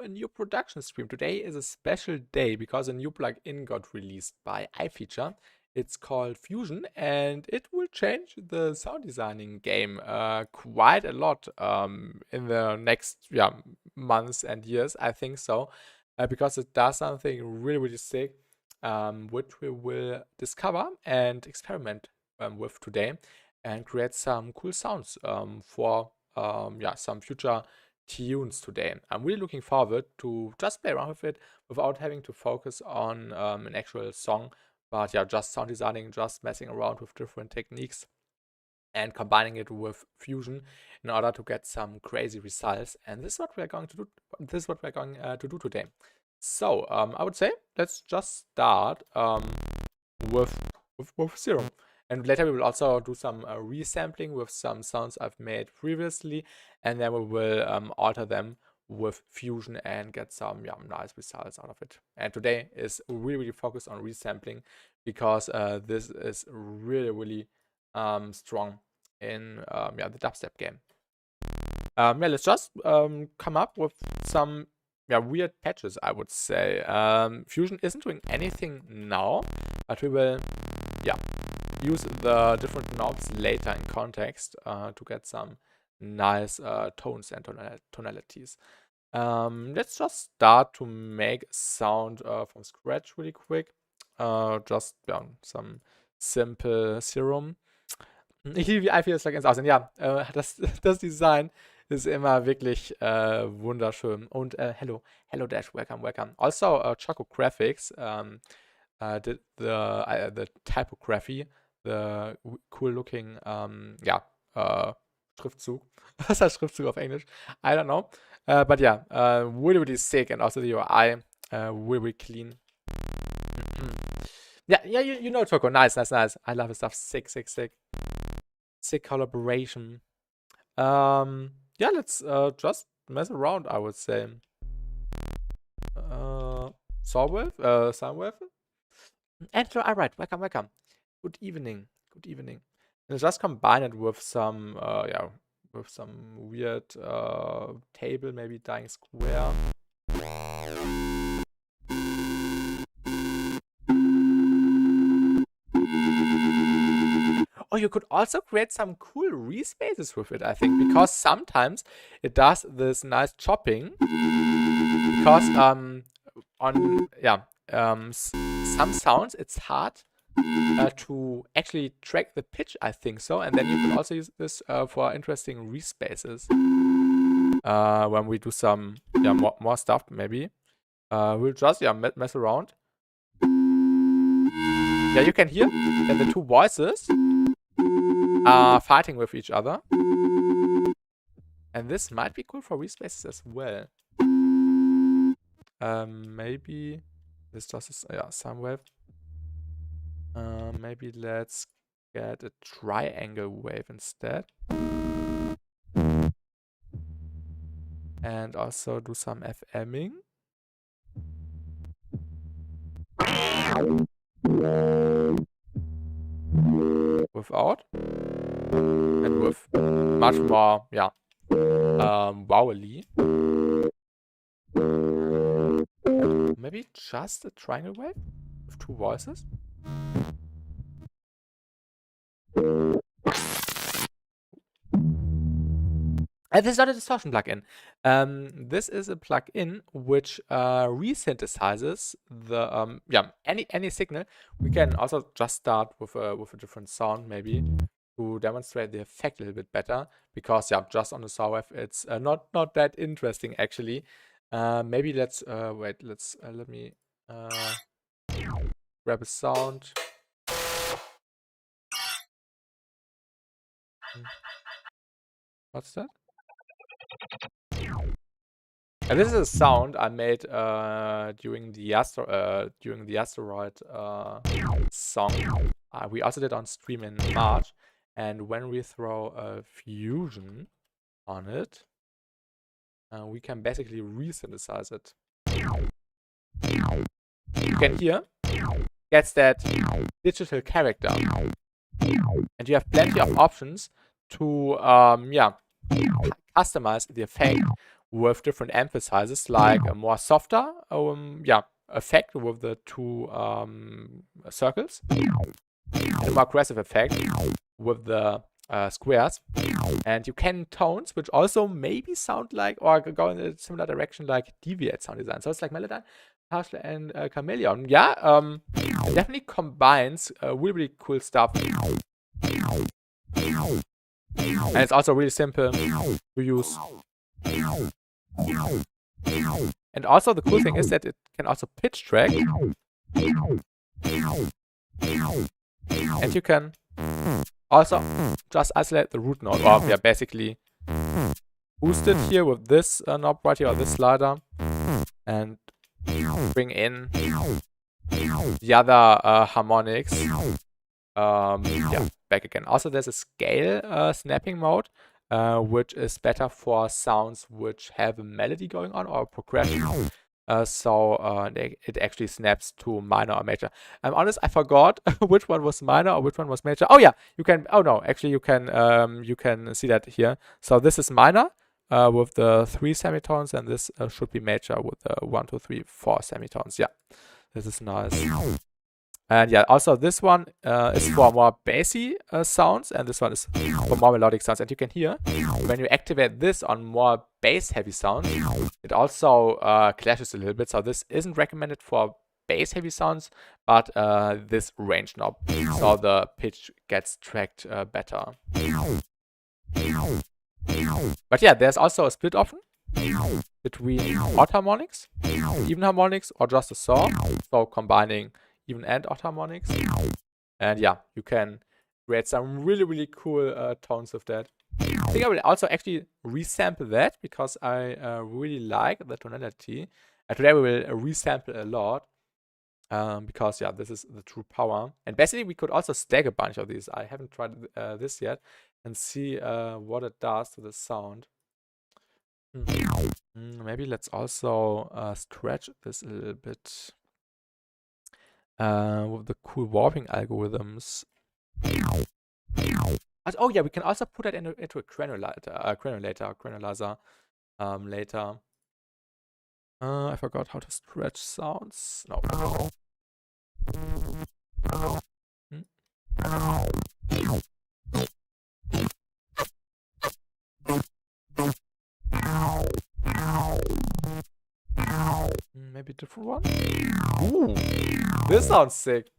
new production stream. Today is a special day because a new plugin got released by iFeature. It's called Fusion, and it will change the sound designing game quite a lot in the next months and years, I think so, because it does something really, really sick, which we will discover and experiment with today and create some cool sounds for some future tunes today. I'm really looking forward to just play around with it without having to focus on an actual song, but yeah, just sound designing, just messing around with different techniques and combining it with Fusion in order to get some crazy results. And this is what we're going to do. This is what we're going to do today. So I would say let's just start with Serum. And later we will also do some resampling with some sounds I've made previously, and then we will alter them with Fusion and get some nice results out of it. And today is really, really focused on resampling because this is really, really strong in the dubstep game. Let's just come up with some weird patches, I would say. Fusion isn't doing anything now, but we will use the different knobs later in context to get some nice tones and tonalities. Let's just start to make a sound from scratch really quick. Just some simple Serum. I feel es like 1000. Ja, das Design ist immer wirklich wunderschön. Und hello Dash, welcome. Also, Choco Graphics did the typography, the cool looking Schriftzug. Was heißt Schriftzug auf Englisch? I don't know. But yeah, really, really sick, and also the UI really clean. Yeah, you know Choco. Nice. I love his stuff. Sick collaboration. Let's just mess around, I would say. Soundwave. And alright, welcome. Good evening. Let's just combine it with some weird table, maybe dying square. Or you could also create some cool respaces with it, I think, because sometimes it does this nice chopping. Because some sounds it's hard to actually track the pitch, I think so, and then you can also use this for interesting respaces. When we do some more stuff, maybe we'll just mess around. Yeah, you can hear that the two voices are fighting with each other, and this might be cool for respaces as well. Maybe this just is Soundwave. Maybe let's get a triangle wave instead, and also do some FMing. Without and with much more wowily. Maybe just a triangle wave with two voices. And this is not a distortion plugin. This is a plugin which resynthesizes the any signal. We can also just start with a different sound, maybe, to demonstrate the effect a little bit better. Because just on the Soundwave, it's not that interesting actually. Maybe let's wait. Let me grab a sound. What's that? And this is a sound I made during the asteroid song. We also did on stream in March, and when we throw a Fusion on it, we can basically resynthesize it. You can hear gets that digital character, and you have plenty of options to customize the effect with different emphasizes, like a more softer effect with the two circles, and a more aggressive effect with the squares. And you can tones which also maybe sound like or go in a similar direction like deviate sound design. So it's like Melodyne, Partial, and Chameleon. Yeah, it definitely combines really cool stuff. And it's also really simple to use. And also the cool thing is that it can also pitch track. And you can also just isolate the root note, or basically boost it here with this knob right here, or this slider, and bring in the other harmonics back again. Also, there's a scale snapping mode, which is better for sounds which have a melody going on or a progression. It actually snaps to minor or major. I'm honest, I forgot which one was minor or which one was major. Oh yeah, you can. Oh no, actually you can see that here. So this is minor with the 3 semitones, and this should be major with the 1, 2, 3, 4 semitones. Yeah, this is nice. And yeah, also this one is for more bassy sounds, and this one is for more melodic sounds. And you can hear when you activate this on more bass-heavy sounds, it also clashes a little bit. So this isn't recommended for bass-heavy sounds, but this range knob, so the pitch gets tracked better. But yeah, there's also a split option between odd harmonics, even harmonics, or just a saw. So combining even and odd harmonics. And yeah, you can create some really cool tones with that. I think I will also actually resample that because I really like the tonality. And today we will resample a lot because yeah, this is the true power. And basically we could also stack a bunch of these. I haven't tried this yet, and see what it does to the sound. Maybe let's also stretch this a little bit with the cool warping algorithms. Oh yeah, we can also put that into a granulator later. I forgot how to stretch sounds. No. Maybe a different one? Ooh, this sounds sick.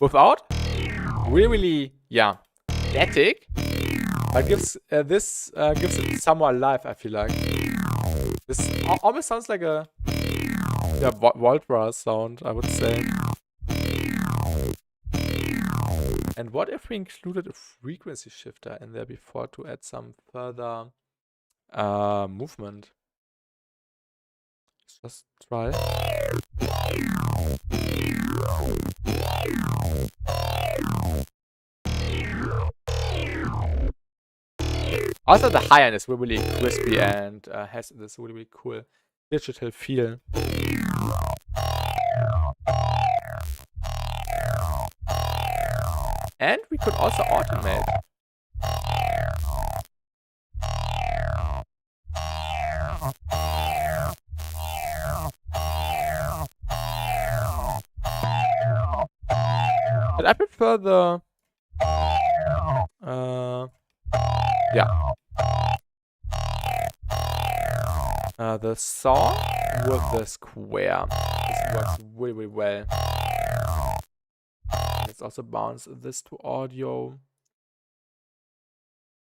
Without? Really, yeah, static. But gives this gives it some more life, I feel like. This almost sounds like a Voltra sound, I would say. And what if we included a frequency shifter in there before to add some further movement? Let's just try. Also, the high end is really crispy and has this really cool digital feel. And we could also automate. But I prefer the the saw with the square. This works really well. Let's also bounce this to audio.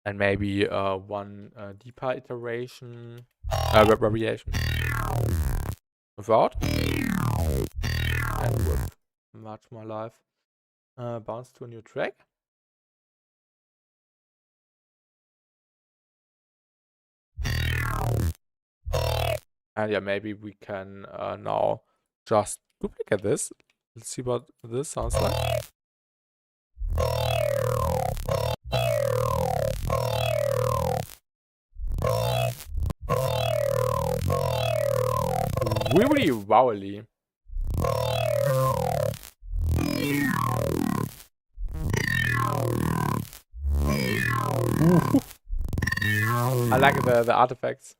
And maybe one deeper iteration, variation. Without. And with much more life. Bounce to a new track. And yeah, maybe we can now just duplicate this. Let's see what this sounds like. Really wowily. I like the artifacts.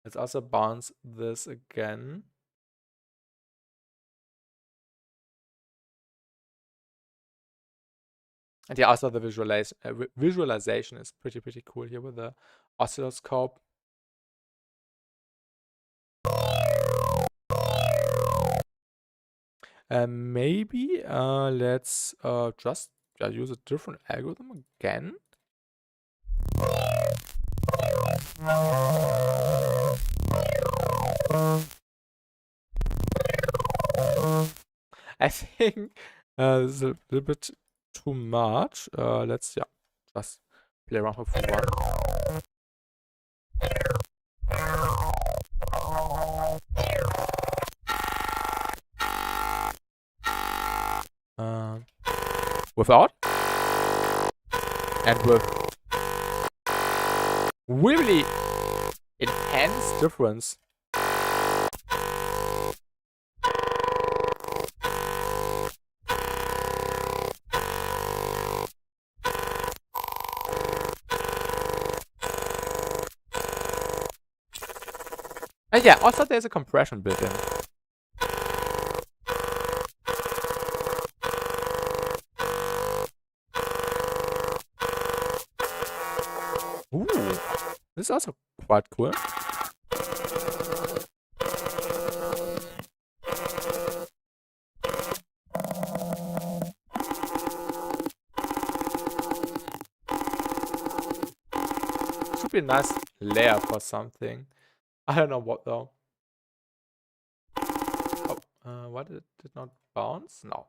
Let's also bounce this again. And yeah, also the visualization is pretty cool here with the oscilloscope. Maybe let's just use a different algorithm again. I think this is a little bit too much. Let's just play around with one. Without and with really intense difference. And yeah, also there's a compression built in. Ooh, this is also quite cool. Should be a nice layer for something. I don't know what though. Oh, what did it not bounce? No.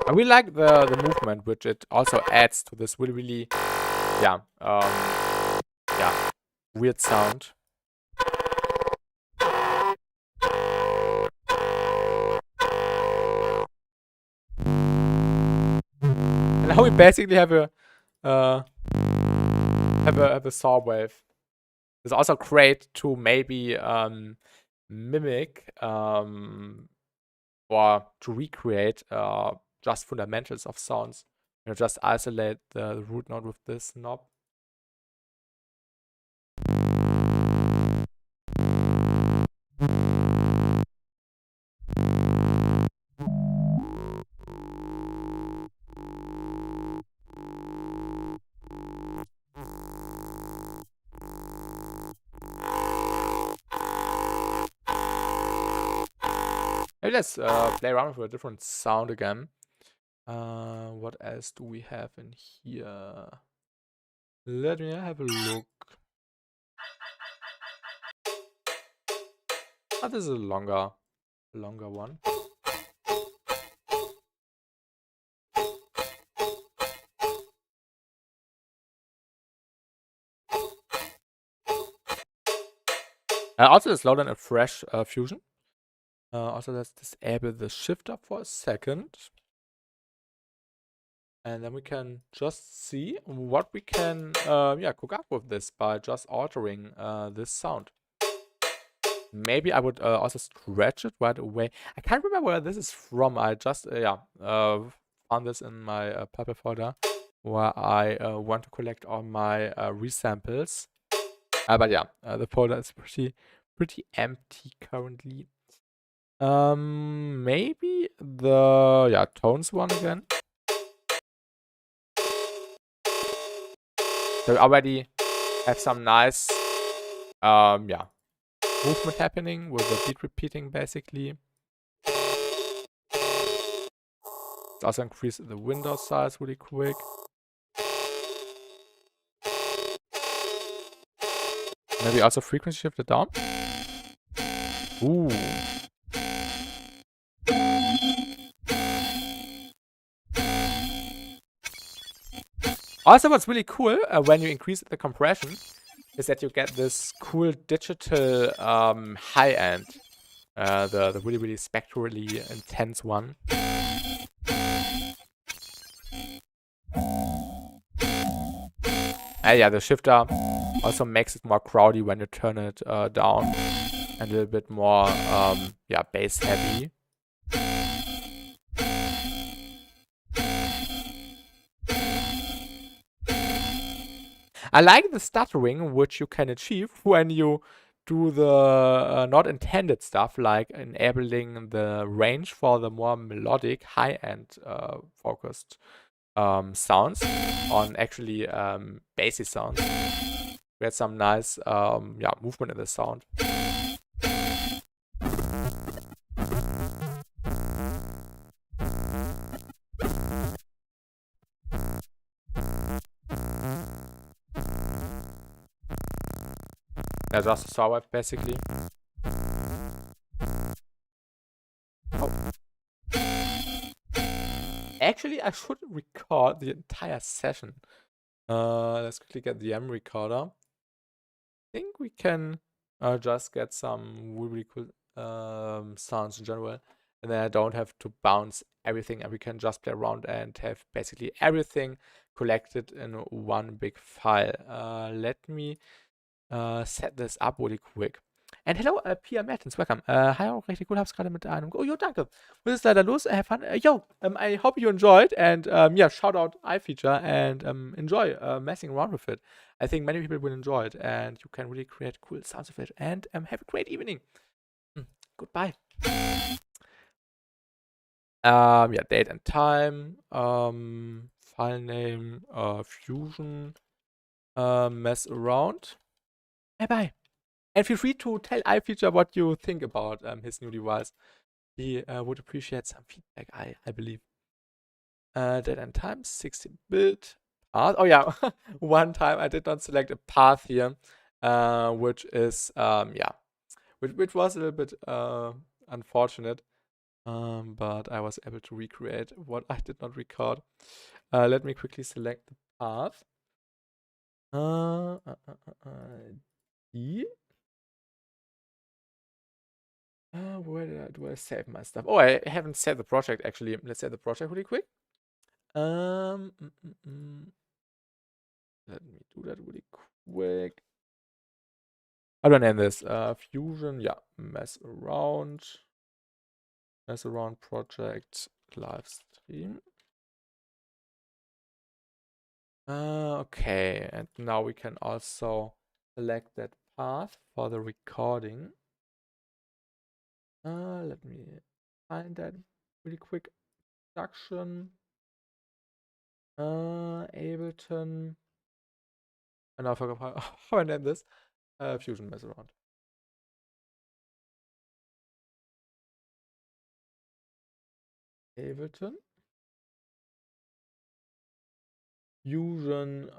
I really like the movement, which it also adds to this really weird sound. And now we basically have a saw wave. It's also great to maybe mimic or to recreate just fundamentals of sounds. You know, just isolate the root node with this knob. Maybe let's play around with a different sound again. What else do we have in here? Let me have a look. Oh, this is a longer one. Also, let's load in a fresh fusion. Also, let's disable the shifter for a second. And then we can just see what we can cook up with this by just altering this sound. Maybe I would also stretch it right away. I can't remember where this is from. I just found this in my purple folder where I want to collect all my resamples. But yeah, the folder is pretty empty currently. Maybe the tones one again. So we already have some nice movement happening with the beat repeating basically. Let's also increase the window size really quick. Maybe also frequency shift it down. Ooh. Also, what's really cool when you increase the compression is that you get this cool digital high end. the really, really spectrally intense one. Yeah, the shifter also makes it more crowdy when you turn it down, and a little bit more, yeah, bass heavy. I like the stuttering which you can achieve when you do the not intended stuff, like enabling the range for the more melodic, high-end focused sounds on actually bassy sounds. We had some nice yeah, movement in the sound. Yeah, just a saw wave basically. Oh. Actually, I should record the entire session. Let's quickly get the M recorder. I think we can just get some really cool sounds in general, and then I don't have to bounce everything, and we can just play around and have basically everything collected in one big file. Let me set this up really quick. And hello, Pia Mertens, welcome. Hi, auch richtig cool, hab's gerade mit einem. Oh, jo, danke. Was ist leider los? Have fun. Yo, I hope you enjoyed, and yeah, shout out iFeature and enjoy messing around with it. I think many people will enjoy it, and you can really create cool sounds with it. And have a great evening. Goodbye. Yeah, date and time. File name. Fusion. Mess around. Bye bye. And feel free to tell iFeature what you think about his new device. He would appreciate some feedback, I believe. Date and time, 16-bit path. Oh yeah, one time I did not select a path here, which is, yeah, which was a little bit unfortunate. But I was able to recreate what I did not record. Let me quickly select the path. D. Where do I save my stuff? Oh, I haven't saved the project actually. Let's save the project really quick. Let me do that really quick. How do I name this? Fusion, yeah, mess around project live stream. Okay, and now we can also select that path for the recording. Let me find that really quick. Production. Ableton. And I forgot how I named this. Fusion mess around. Ableton. Fusion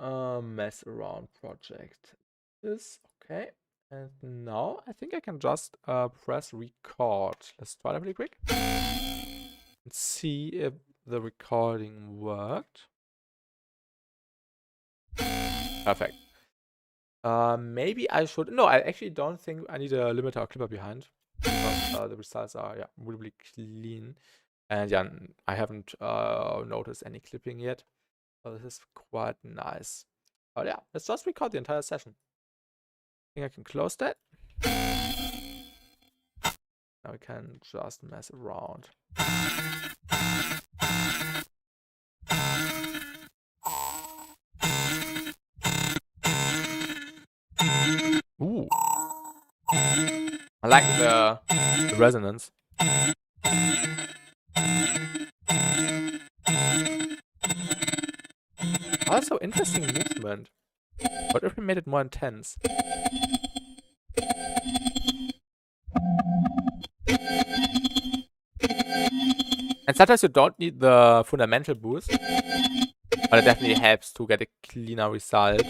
mess around project. This okay. And now I think I can just press record. Let's try that really quick. And see if the recording worked. Perfect. Maybe I should. No, I actually don't think I need a limiter or clipper behind. Because the results are, yeah, really clean. And yeah, I haven't noticed any clipping yet. So this is quite nice. But yeah, let's just record the entire session. I think I can close that. Now we can just mess around. Ooh. I like the resonance. Also, interesting movement. What if we made it more intense? And sometimes you don't need the fundamental boost, but it definitely helps to get a cleaner result.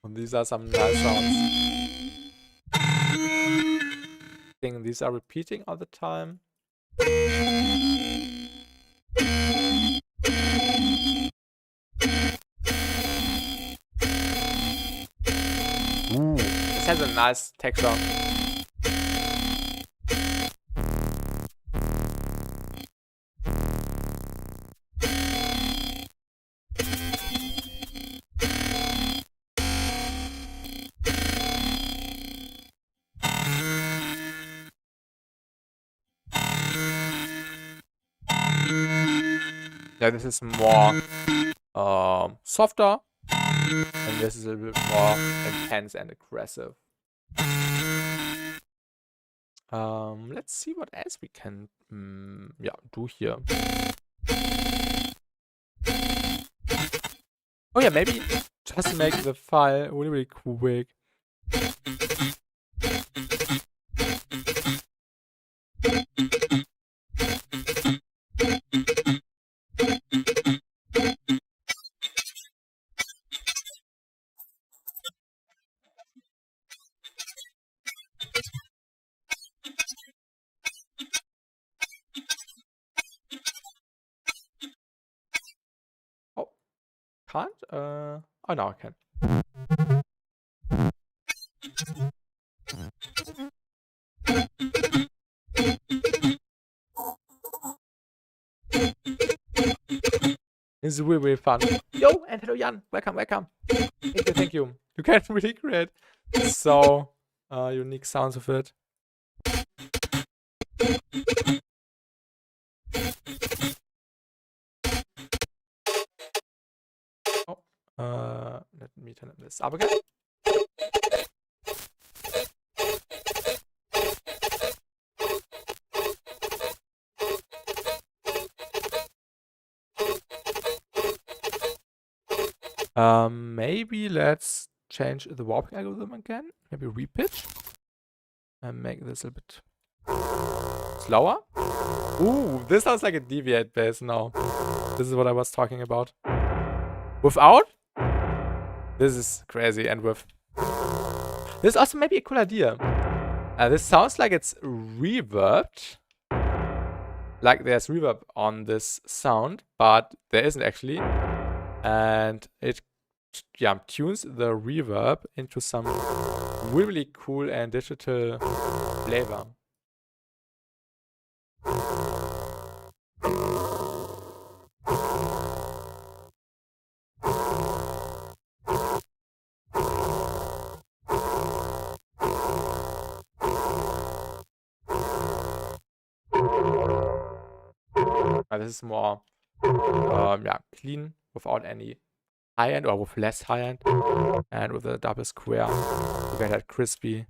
And these are some nice sounds. I think these are repeating all the time. has a nice texture. Yeah, this is more softer, and this is a bit more intense and aggressive. Let's see what else we can do here. Oh yeah, maybe just make the file really, really quick. Oh, can't? Oh, now I can. This is really, really fun. Yo, and hello, Jan. Welcome, welcome. Thank you. You can really create so unique sounds of it. Let me turn this up again. Maybe let's change the warping algorithm again. Maybe repitch. And make this a bit slower. Ooh, this sounds like a deviate bass now. This is what I was talking about. Without? This is crazy. And with... This is also maybe a cool idea. This sounds like it's reverbed. Like there's reverb on this sound, but there isn't actually. And it tunes the reverb into some really cool and digital flavor. This is more clean, without any high end, or with less high end, and with a double square you get that crispy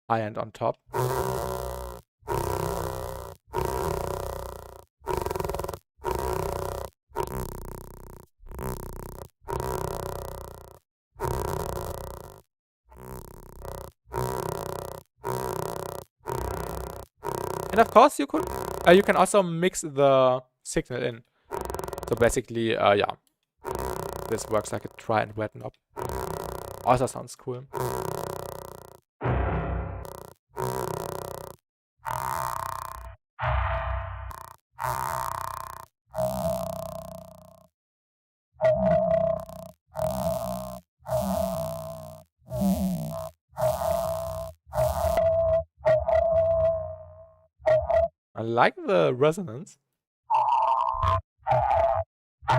high end on top. And of course you can also mix the signal in. So basically, this works like a try and wet knob. Also sounds cool. I like the resonance. I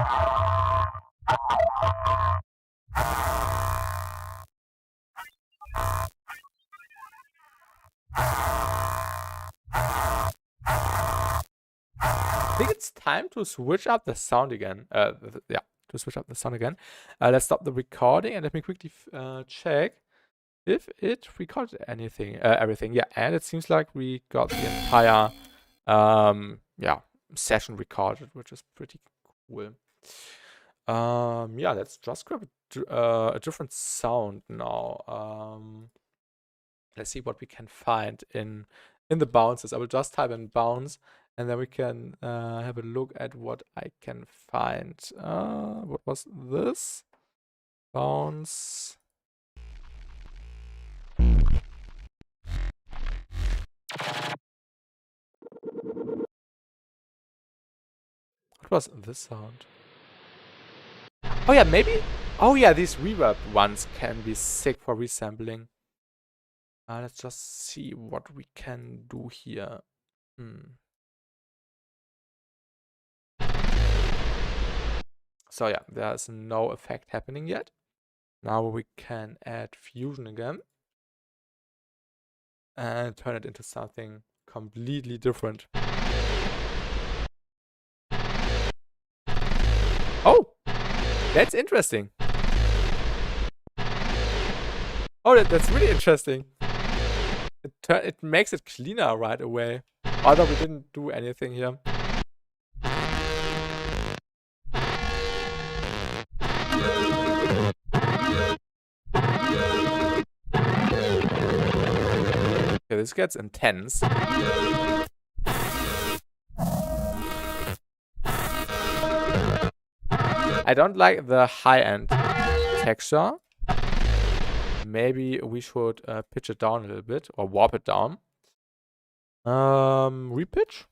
think it's time to switch up the sound again. To switch up the sound again. Let's stop the recording and let me quickly check if it recorded everything. Yeah, and it seems like we got the entire session recorded, which is pretty cool. Let's just grab a different sound now. Let's see what we can find in the bounces. I will just type in bounce, and then we can have a look at what I can find. What was this? Bounce. What was this sound? Oh yeah, maybe. Oh yeah, these reverb ones can be sick for resampling. Let's just see what we can do here. So yeah, there's no effect happening yet. Now we can add fusion again and turn it into something completely different. Oh, that's interesting. Oh, that's really interesting. It makes it cleaner right away. Although we didn't do anything here. Okay, this gets intense. I don't like the high-end texture. Maybe we should pitch it down a little bit or warp it down. Repitch?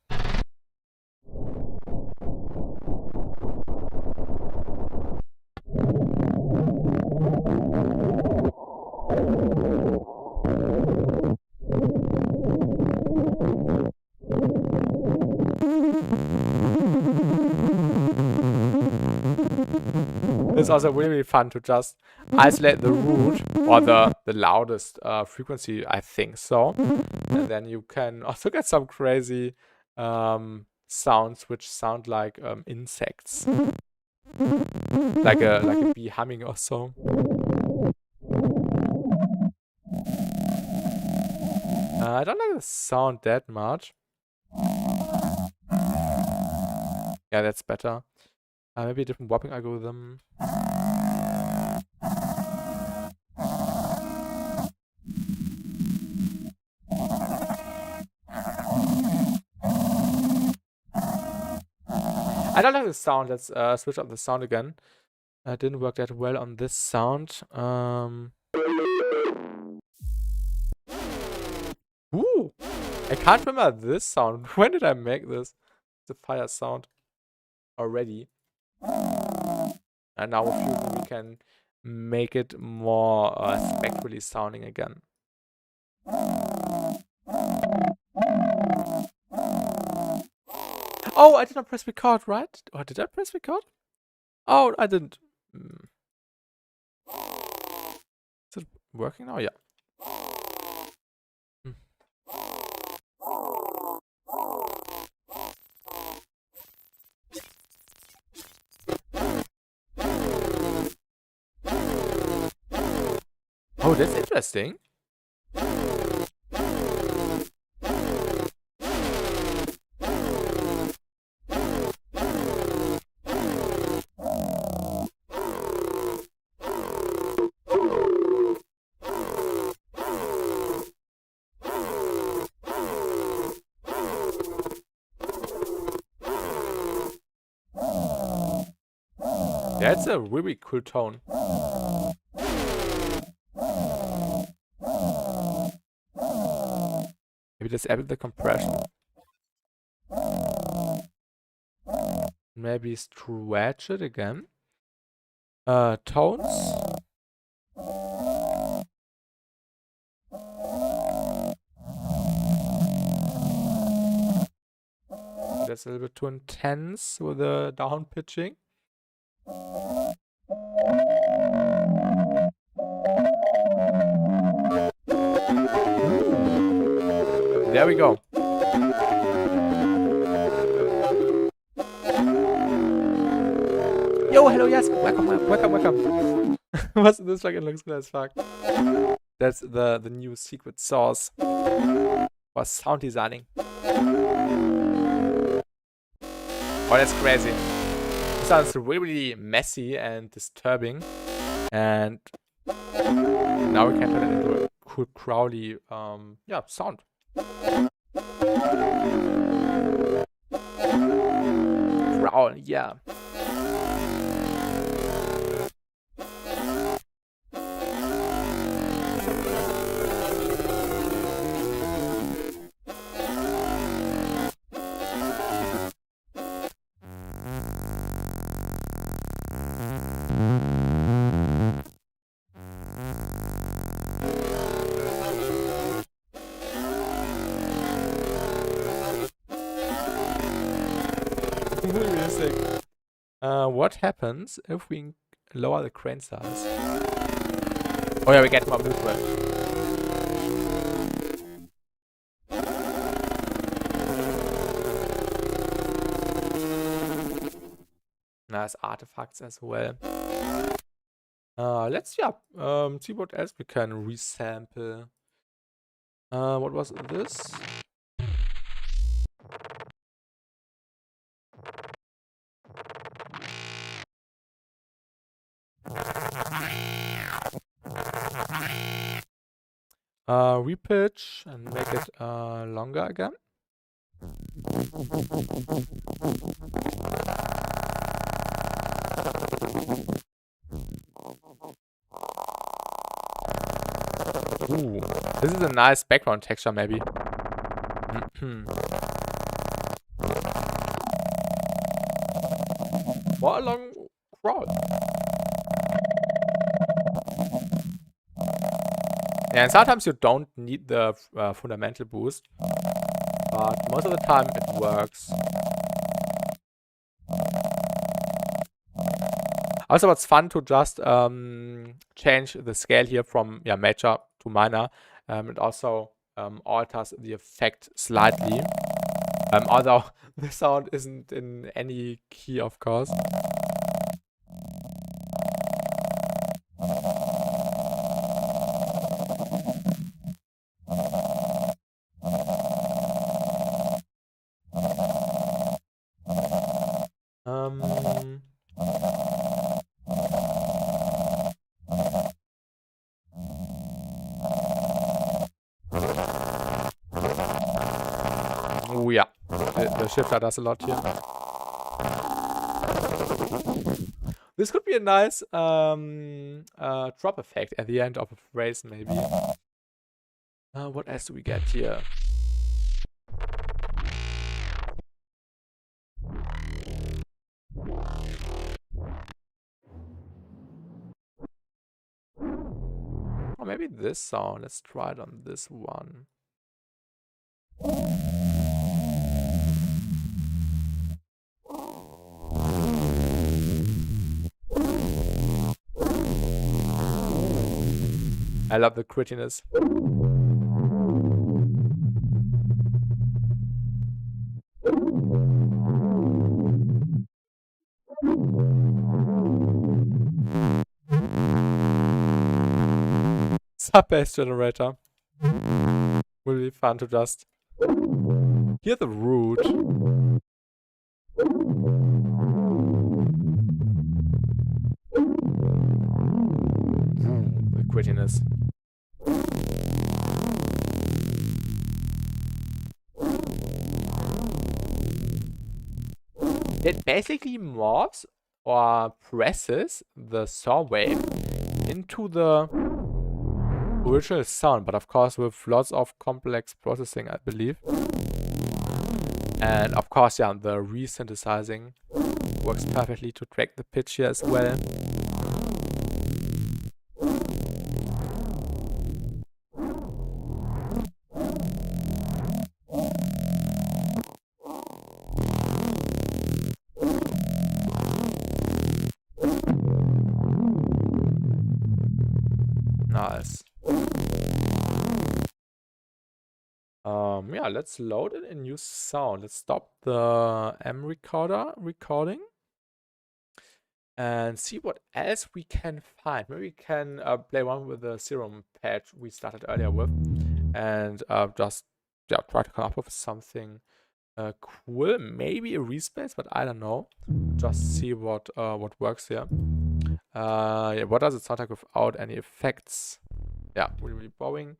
It's also really fun to just isolate the root or the loudest frequency, I think so. And then you can also get some crazy sounds which sound like insects. Like a bee humming or so. I don't like the sound that much. Yeah, that's better. Maybe a different warping algorithm. I don't like the sound. Let's switch up the sound again. Didn't work that well on this sound. Ooh! I can't remember this sound. When did I make this? The fire sound already. And now with Fusion we can make it more spectrally sounding again. Oh, I did not press record, right? Or did I press record? Oh, I didn't. Is it working now? Yeah. Oh, that's interesting. That's a really cool tone. Maybe let's add the compression. Maybe stretch it again. Tones. That's a little bit too intense with the down pitching. There we go. Yo, hello, yes, welcome. What's this plugin? Looks good as fuck. That's the new secret sauce for sound designing. Oh, that's crazy. It sounds really messy and disturbing. And now we can turn it into a cool Crowley sound. Growl, yeah. what happens if we lower the grain size? Oh yeah, we get more movement. Nice artifacts as well. Let's see what else we can resample. What was this? Repitch and make it longer again. Ooh, this is a nice background texture, maybe. What a long crawl. Yeah, and sometimes you don't need the fundamental boost, but most of the time it works. Also, it's fun to just change the scale here from major to minor. It also alters the effect slightly. Although the sound isn't in any key, of course. Oh yeah, the shifter does a lot here. This could be a nice drop effect at the end of a phrase, maybe. What else do we get here? Or maybe this sound. Let's try it on this one. I love the grittiness. Sub-bass generator. Will be fun to just hear the root. The grittiness. It basically morphs or presses the saw wave into the original sound, but of course with lots of complex processing, I believe. And of course, yeah, the resynthesizing works perfectly to track the pitch here as well. Nice. Yeah, let's load in a new sound. Let's stop the M recorder recording and see what else we can find. Maybe we can play one with the serum patch we started earlier with, and just try to come up with something cool. Maybe a respace, but I don't know. Just see what works here. Yeah, what does it sound like without any effects? Yeah, really bowing.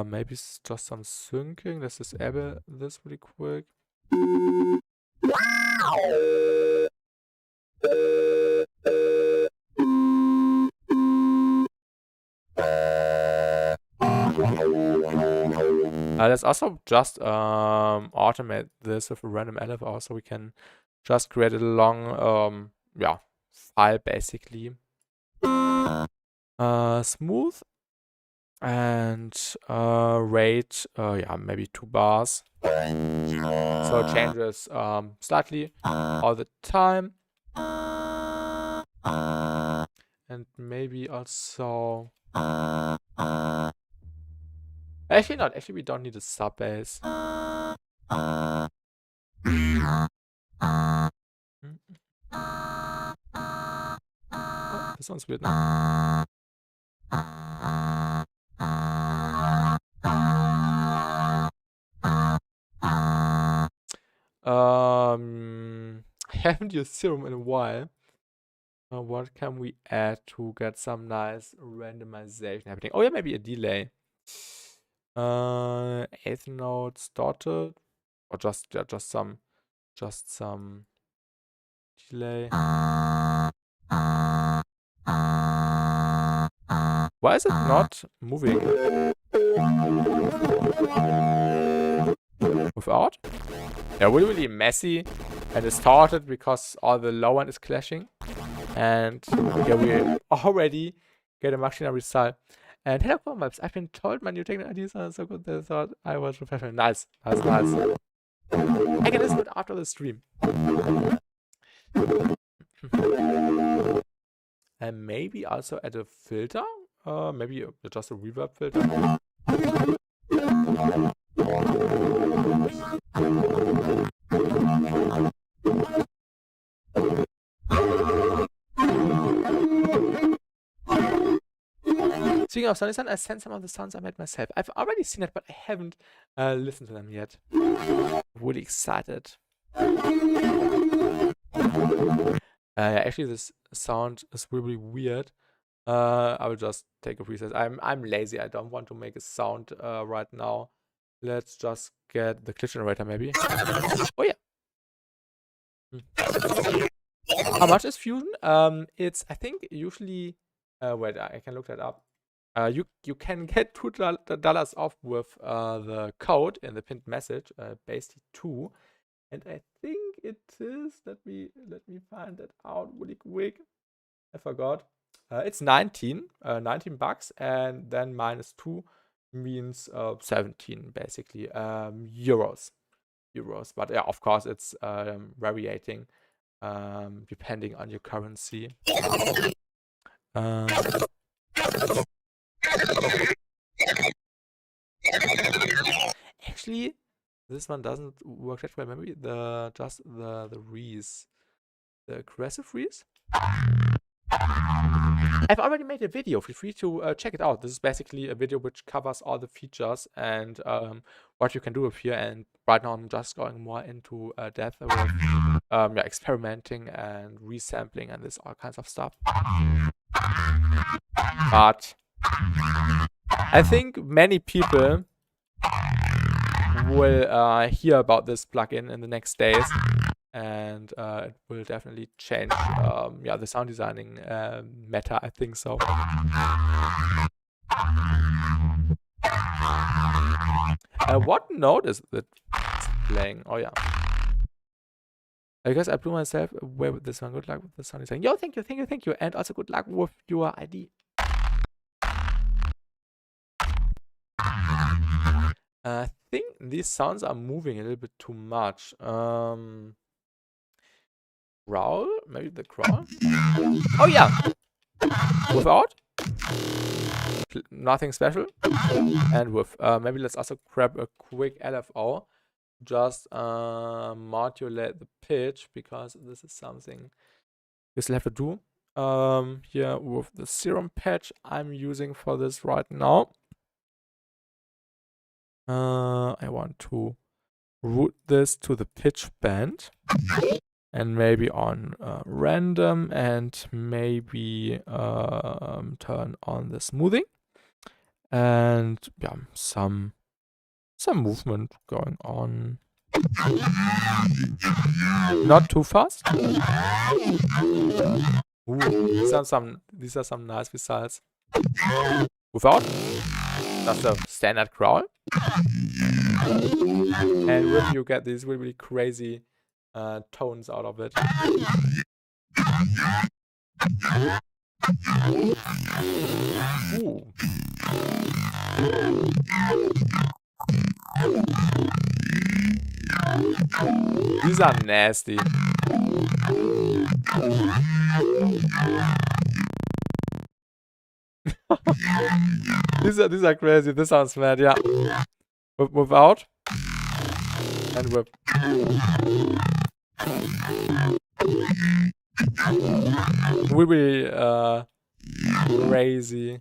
Maybe it's just some syncing. Let's disable this really quick. Let's also just automate this with a random LFO, so we can just create a long file basically. Smooth and rate, yeah, maybe 2 bars. So it changes slightly all the time. And maybe also... Actually not, actually we don't need a sub bass. Oh, this sounds weird now. Haven't used Serum in a while. What can we add to get some nice randomization happening? Oh yeah, maybe a delay. Eighth note started, or just some delay. Why is it not moving? Without? Yeah, really messy and distorted because all the low end is clashing. And yeah, we already get a machinary result. And hello, Maps. I've been told my new technical ideas are so good that I thought I was professional. Nice. I can listen to it after the stream. And maybe also add a filter. Maybe just a reverb filter. Speaking of sound design, I sent some of the sounds I made myself. I've already seen it, but I haven't listened to them yet. Really excited. Actually, this sound is really weird. I will just take a preset. I'm lazy. I don't want to make a sound right now. Let's just get the glitch generator, maybe. Oh yeah. How much is Fusion? It's, I think, usually. Wait, I can look that up. You can get $2 off with the code in the pinned message, BAST2, and I think it is. Let me find that out really quick. I forgot. It's 19 bucks, and then -2 means 17 basically euros. But yeah, of course it's varying depending on your currency. Actually, this one doesn't work that well. Maybe the Reese, the aggressive Reese. I've already made a video. Feel free to check it out. This is basically a video which covers all the features and what you can do with here. And right now I'm just going more into depth with experimenting and resampling and this all kinds of stuff. But I think many people will hear about this plugin in the next days, and it will definitely change the sound designing meta. I think so. What note is it playing? Oh yeah. I guess I blew myself away with this one. Good luck with the sound design. Yo, thank you, and also good luck with your ID. I think these sounds are moving a little bit too much. Growl? Maybe the growl? Oh yeah! Without? Nothing special. And with, maybe let's also grab a quick LFO. Just modulate the pitch, because this is something we still have to do. Here with the serum patch I'm using for this right now. I want to route this to the pitch band and maybe on random, and maybe turn on the smoothing, and yeah, some movement going on. Not too fast. Ooh, these are some nice results. Without, just a standard growl. And really you get these really crazy tones out of it. Ooh. These are nasty. These are crazy. This sounds mad, yeah. Without and with. Will be crazy.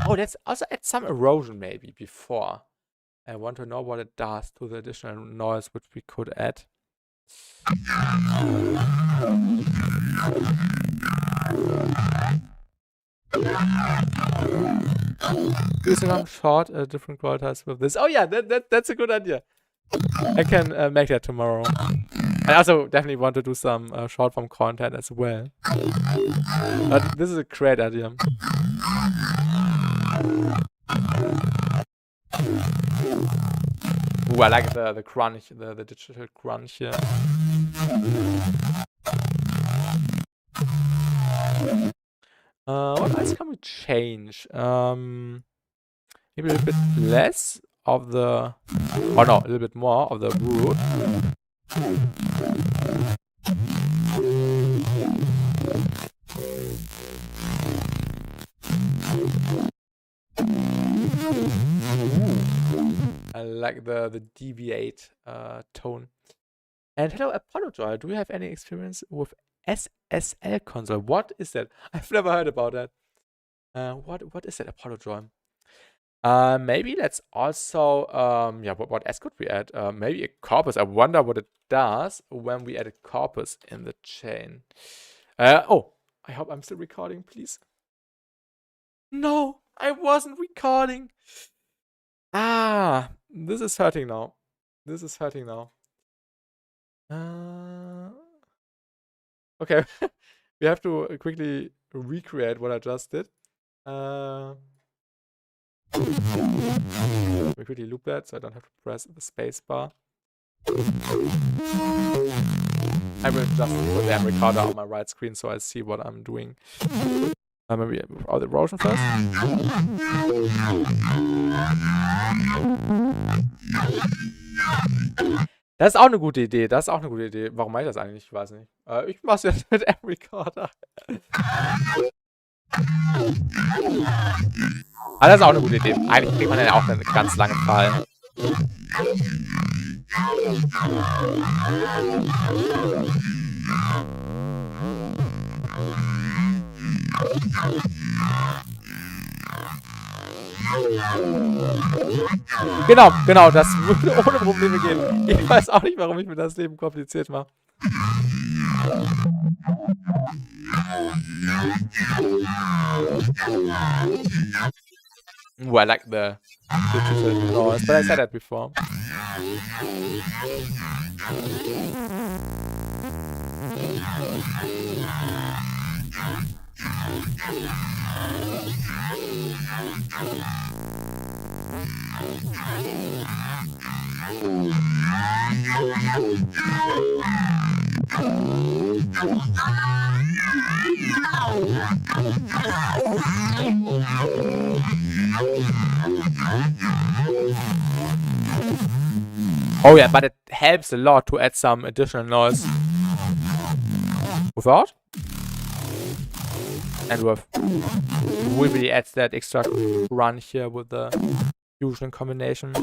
Oh, let's also add some erosion maybe before. I want to know what it does to the additional noise which we could add. Instagram short different qualities with this. Oh yeah, that's a good idea. I can make that tomorrow. I also definitely want to do some short form content as well. But this is a great idea. Ooh, I like the crunch, the digital crunch here. What else can we change? Maybe a little bit less of the, or no, a little bit more of the root. I like the deviate tone. And hello, Apollo, do you have any experience with SSL console? What is that? I've never heard about that. What is that, Apollo? Maybe let's also yeah, what else could we add? Maybe a corpus. I wonder what it does when we add a corpus in the chain. Oh, I hope I'm still recording, please. No, I wasn't recording. Ah, this is hurting now. This is hurting now. Okay, we have to quickly recreate what I just did. Let me quickly loop that so I don't have to press the space bar. I will just put the recorder on my right screen so I see what I'm doing. Maybe without erosion first. Das ist auch eine gute Idee. Das ist auch eine gute Idee. Warum mache ich das eigentlich? Ich weiß nicht. Ich mache es jetzt mit M-Recorder. Aber das ist auch eine gute Idee. Eigentlich kriegt man ja auch einen ganz langen Fall. Genau, das würde ohne Probleme gehen. Ich weiß auch nicht, warum ich mir das Leben kompliziert mache. Ooh, I like the digital noise, but I said that before. Oh yeah, but it helps a lot to add some additional noise. Without? And with. We really add that extra run here with the fusion combination.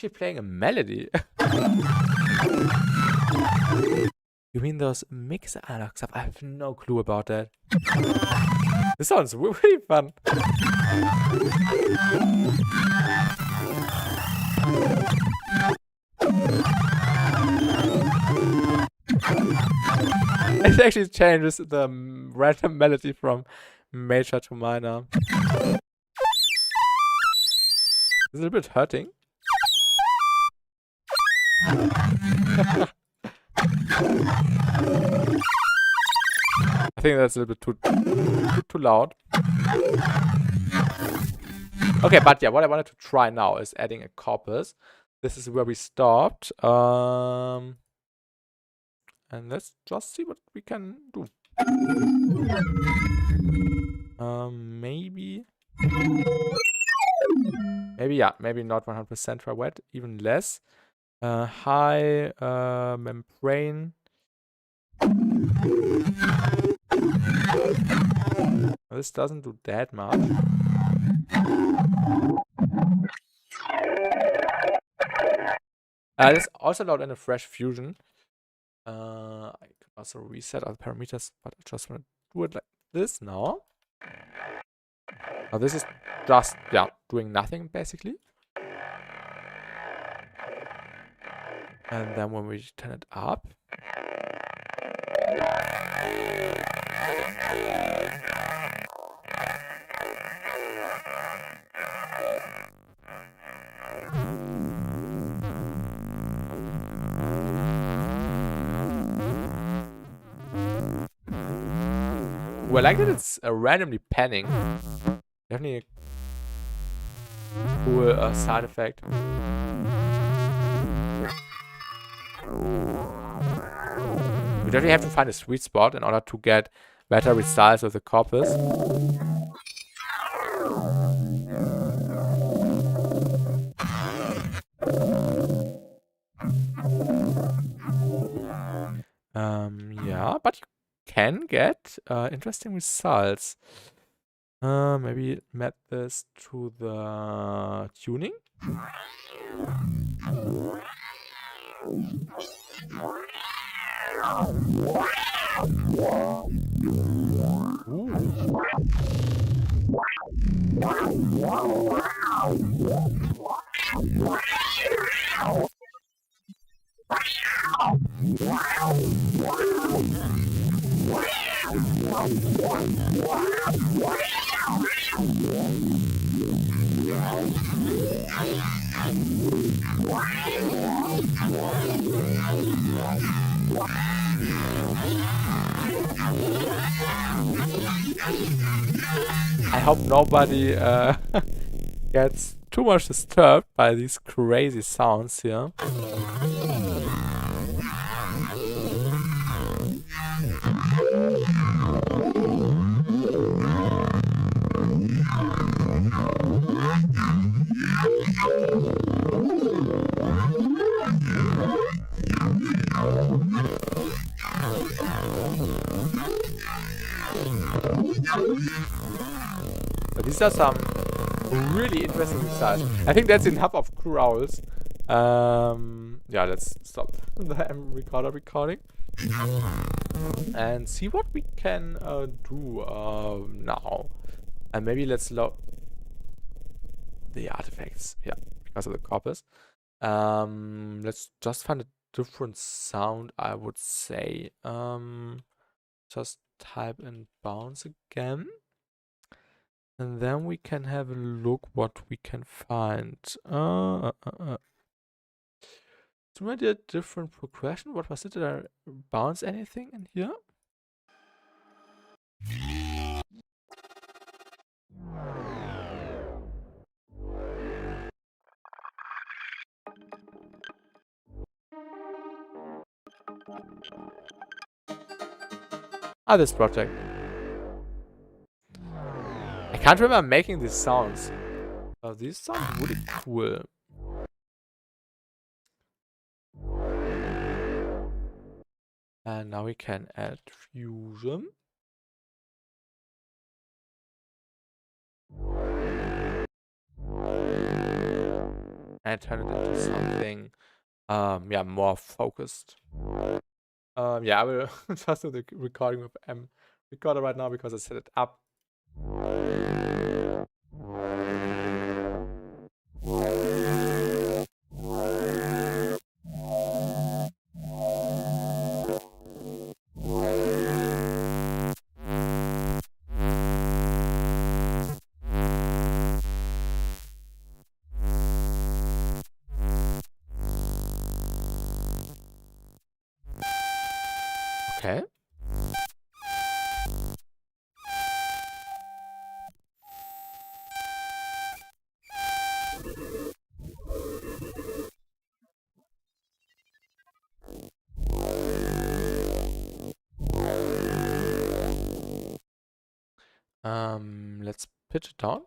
actually playing a melody. You mean those mix analog stuff? I have no clue about that. This sounds really fun. It actually changes the random melody from major to minor. It's a little bit hurting. I think that's a little bit too loud. Okay, but yeah, what I wanted to try now is adding a corpus. This is where we stopped. And let's just see what we can do. Maybe not 100% for wet, even less. High membrane. This doesn't do that much. This also allowed in a fresh fusion. I can also reset all the parameters, but I just want to do it like this now. Now this is just, yeah, doing nothing basically. And then when we turn it up, well, I like that it's randomly panning. Definitely a cool side effect. We definitely have to find a sweet spot in order to get better results with the corpus. Yeah, but you can get interesting results. Maybe map this to the tuning. I hope nobody gets too much disturbed by these crazy sounds here. But these are some really interesting results. I think that's enough of growls. Yeah, let's stop the recorder recording and see what we can do now. And maybe let's load the artifacts. Yeah, because of the corpus. Let's just find a different sound, I would say. Just type in bounce again. And then we can have a look what we can find. So maybe a different progression. What was it? Did I bounce anything in here? Ah, this project. I can't remember making these sounds. These sound really cool. And now we can add fusion. and turn it into something yeah, more focused. Yeah, I will just do the recording with recorder right now because I set it up. Okay. Let's pitch it down.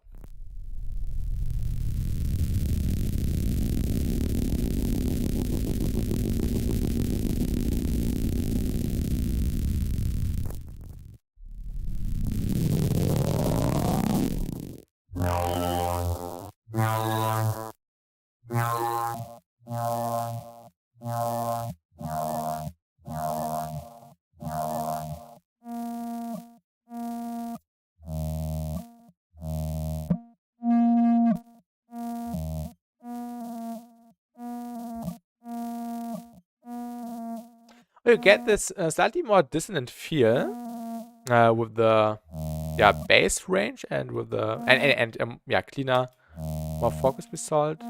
You get this slightly more dissonant feel with the bass range and with the yeah, cleaner, more focused result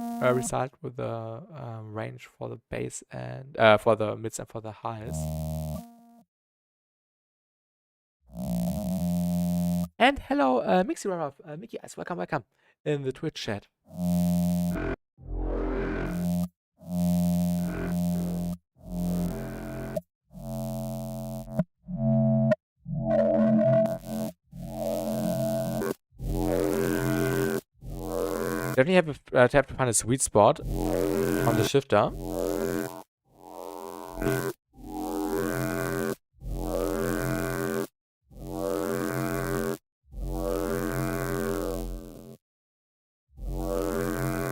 with the range for the bass and for the mids and for the highs. And hello, Mixi Run Mickey Ice, welcome in the Twitch chat. Definitely have to find a sweet spot on the shifter.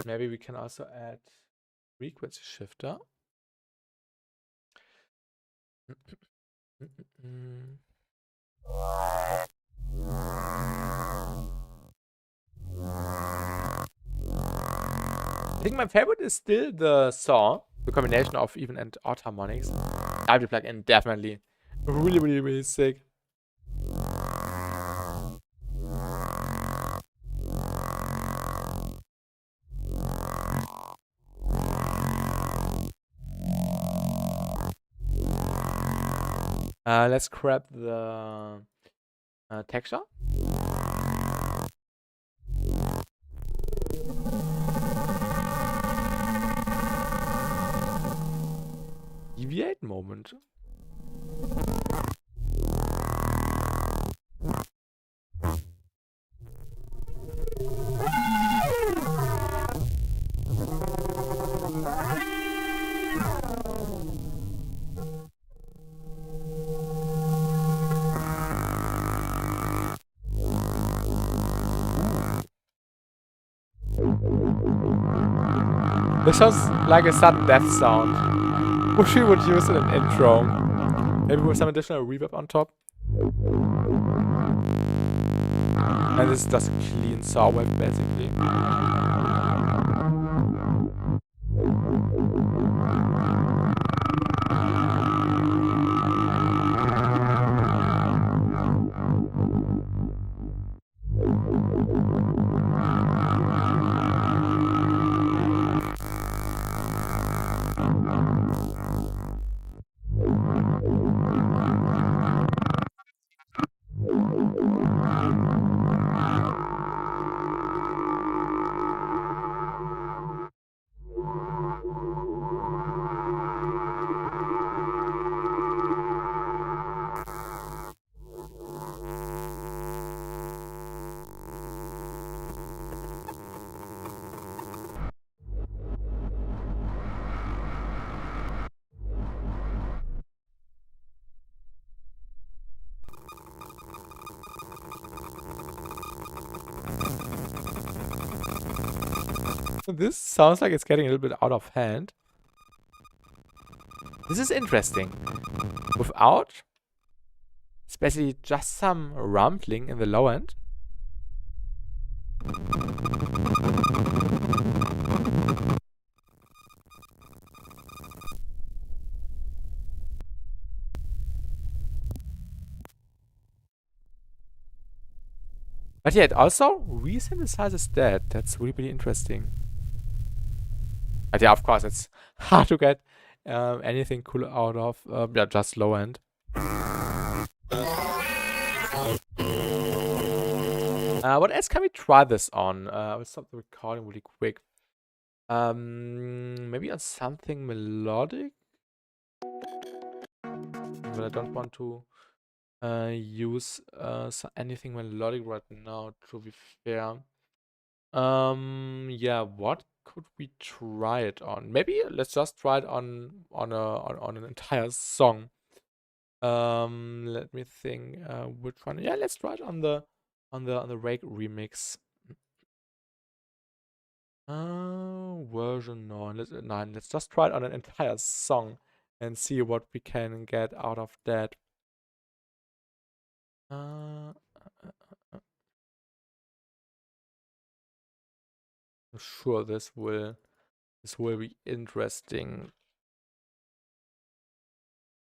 Maybe we can also add frequency shifter. I think my favorite is still the saw, the combination of even and odd harmonics. I will plug in definitely. Really sick. Let's grab the texture. Deviate moment. This sounds like a sudden death sound, which we would use in an intro. Maybe with some additional reverb on top. And this is just a clean saw wave, basically. This sounds like it's getting a little bit out of hand. This is interesting. Without, especially just some rumbling in the low end. But yeah, it also resynthesizes that. That's really, really interesting. But yeah, of course, it's hard to get anything cool out of yeah, just low end. What else can we try this on? I will stop the recording really quick. Maybe on something melodic? But I don't want to use anything melodic right now, to be fair. Yeah, what could we try it on? Maybe let's just try it on an entire song. Let me think. Which one? Yeah, let's try it on the Rake remix. Version 9. Let's just try it on an entire song and see what we can get out of that. I'm sure this will be interesting.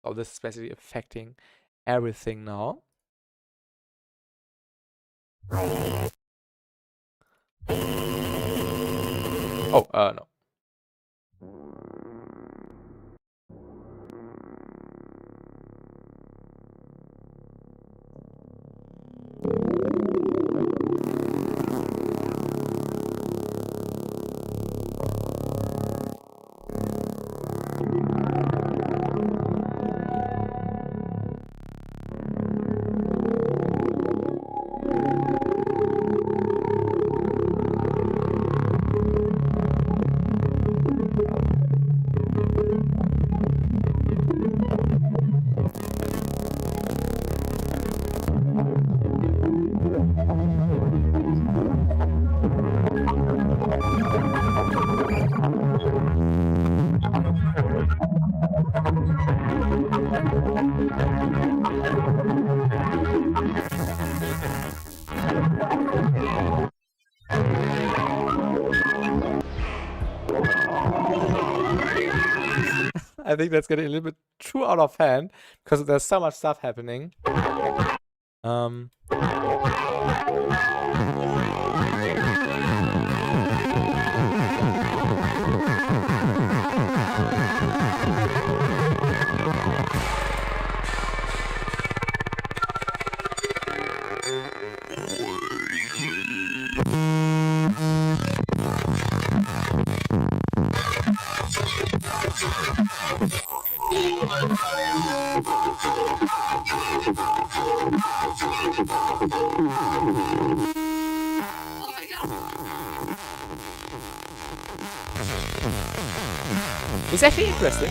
Oh, this is basically affecting everything now. Oh, no. I think that's getting a little bit too out of hand because there's so much stuff happening. It's actually interesting.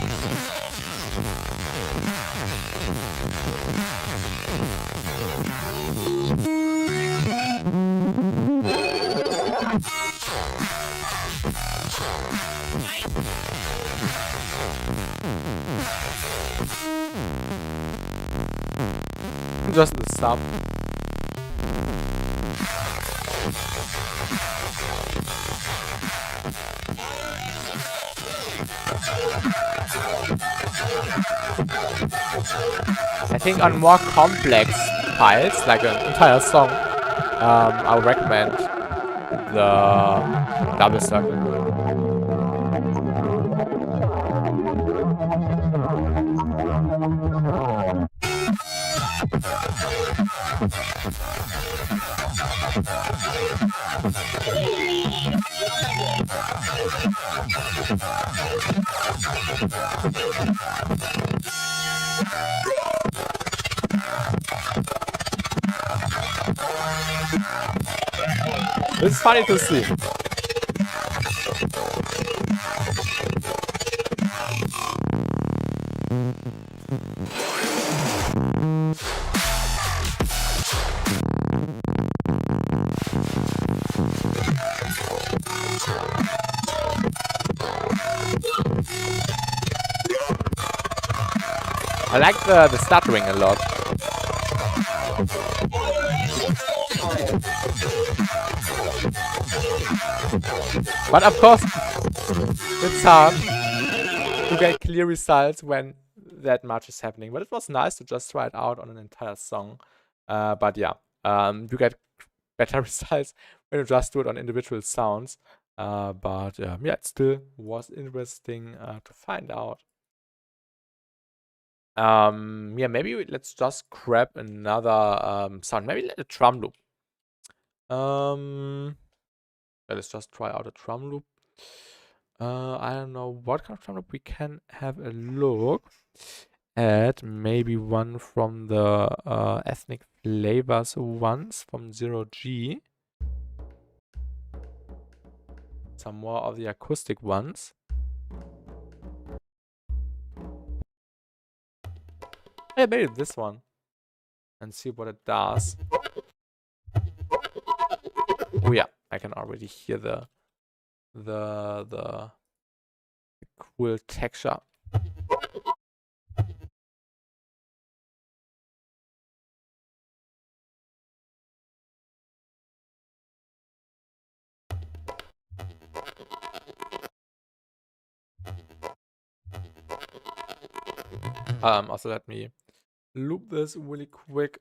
Just the sub. I think on more complex files, like an entire song, I would recommend the double circle. It's funny to see. I like the stuttering a lot. But of course, it's hard to get clear results when that much is happening. But it was nice to just try it out on an entire song. But yeah, you get better results when you just do it on individual sounds. But yeah, it still was interesting to find out. Yeah, maybe let's just grab another sound. Maybe a drum loop. Let's just try out a drum loop. I don't know what kind of drum loop. We can have a look at maybe one from the ethnic flavors ones from 0G. Some more of the acoustic ones. Yeah, maybe this one. And see what it does. Oh yeah, I can already hear the cool texture. Also let me loop this really quick.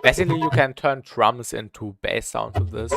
Basically, you can turn drums into bass sounds with this.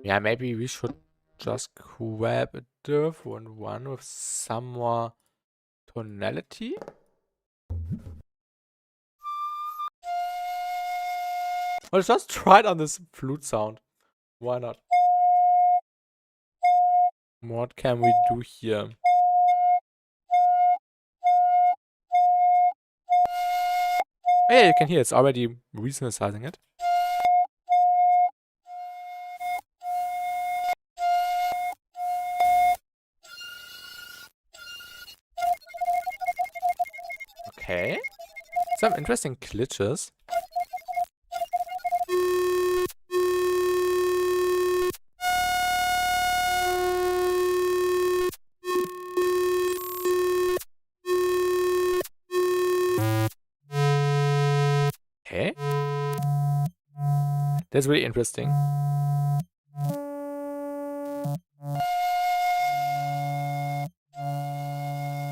Yeah, maybe we should just grab a different one with some more tonality. Let's just try it on this flute sound. Why not? What can we do here? Oh, yeah, you can hear it's already resynthesizing it. Okay. Some interesting glitches. Okay. That's really interesting.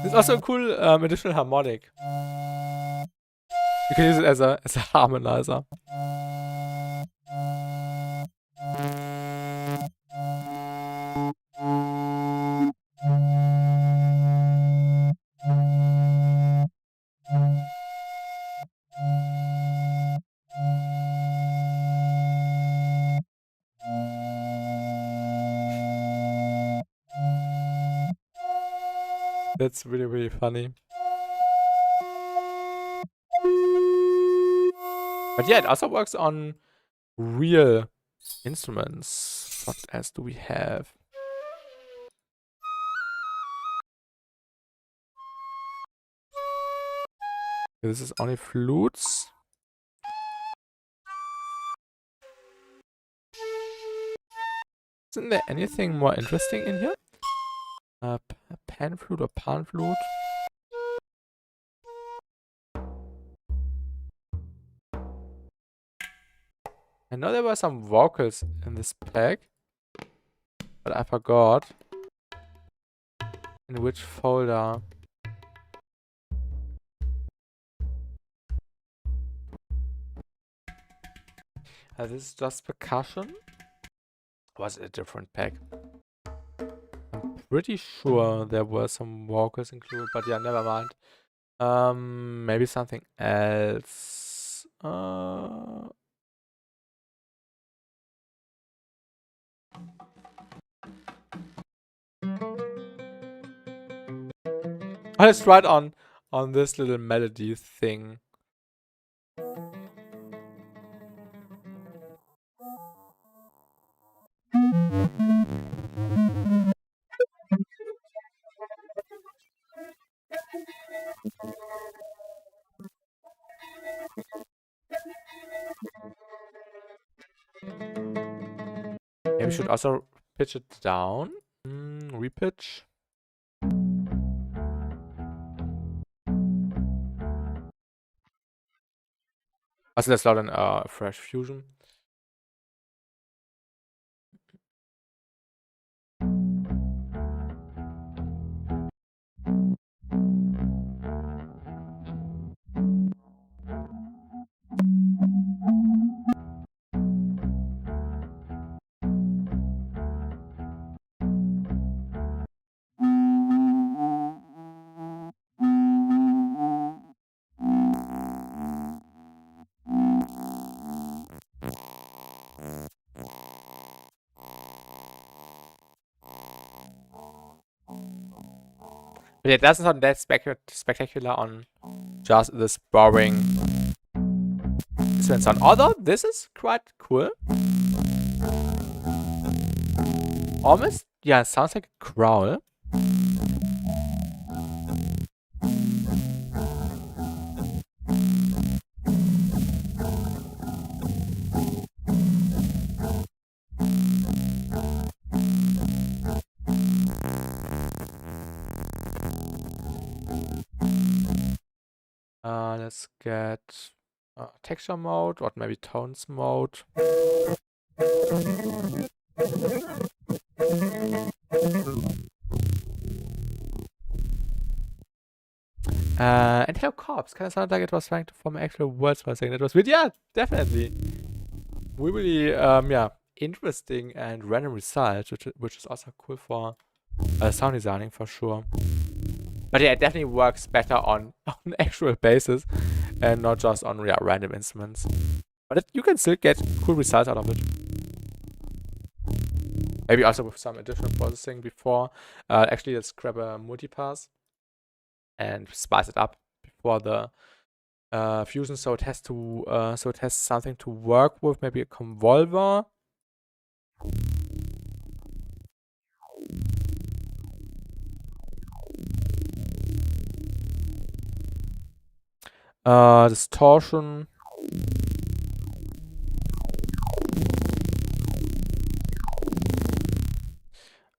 It's also a cool additional harmonic. You can use it as a harmonizer. That's really, really funny. But yeah, it also works on real instruments. What else do we have? This is only flutes. Isn't there anything more interesting in here? Pan flute or pan flute? I know there were some vocals in this pack, but I forgot in which folder. This is just percussion. Was it a different pack? I'm pretty sure there were some vocals included, but yeah, never mind. Maybe something else. Oh, it's right on this little melody thing. Maybe we should also pitch it down. Repitch. Also, let's load a fresh fusion. But it doesn't sound that spectacular on just this boring instrument sound. Although this is quite cool. Almost, yeah, it sounds like a growl. Let's get texture mode or maybe tones mode. And hello corpse. Kind of sounded like it was trying to form actual words for a second. It was weird. Yeah, definitely. Really, yeah, interesting and random results, which is also cool for sound designing for sure. But yeah, it definitely works better on actual basses and not just on random instruments. But you can still get cool results out of it. Maybe also with some additional processing before. Actually, let's grab a multipass and spice it up before the fusion, so it has something to work with. Maybe a convolver. Distortion.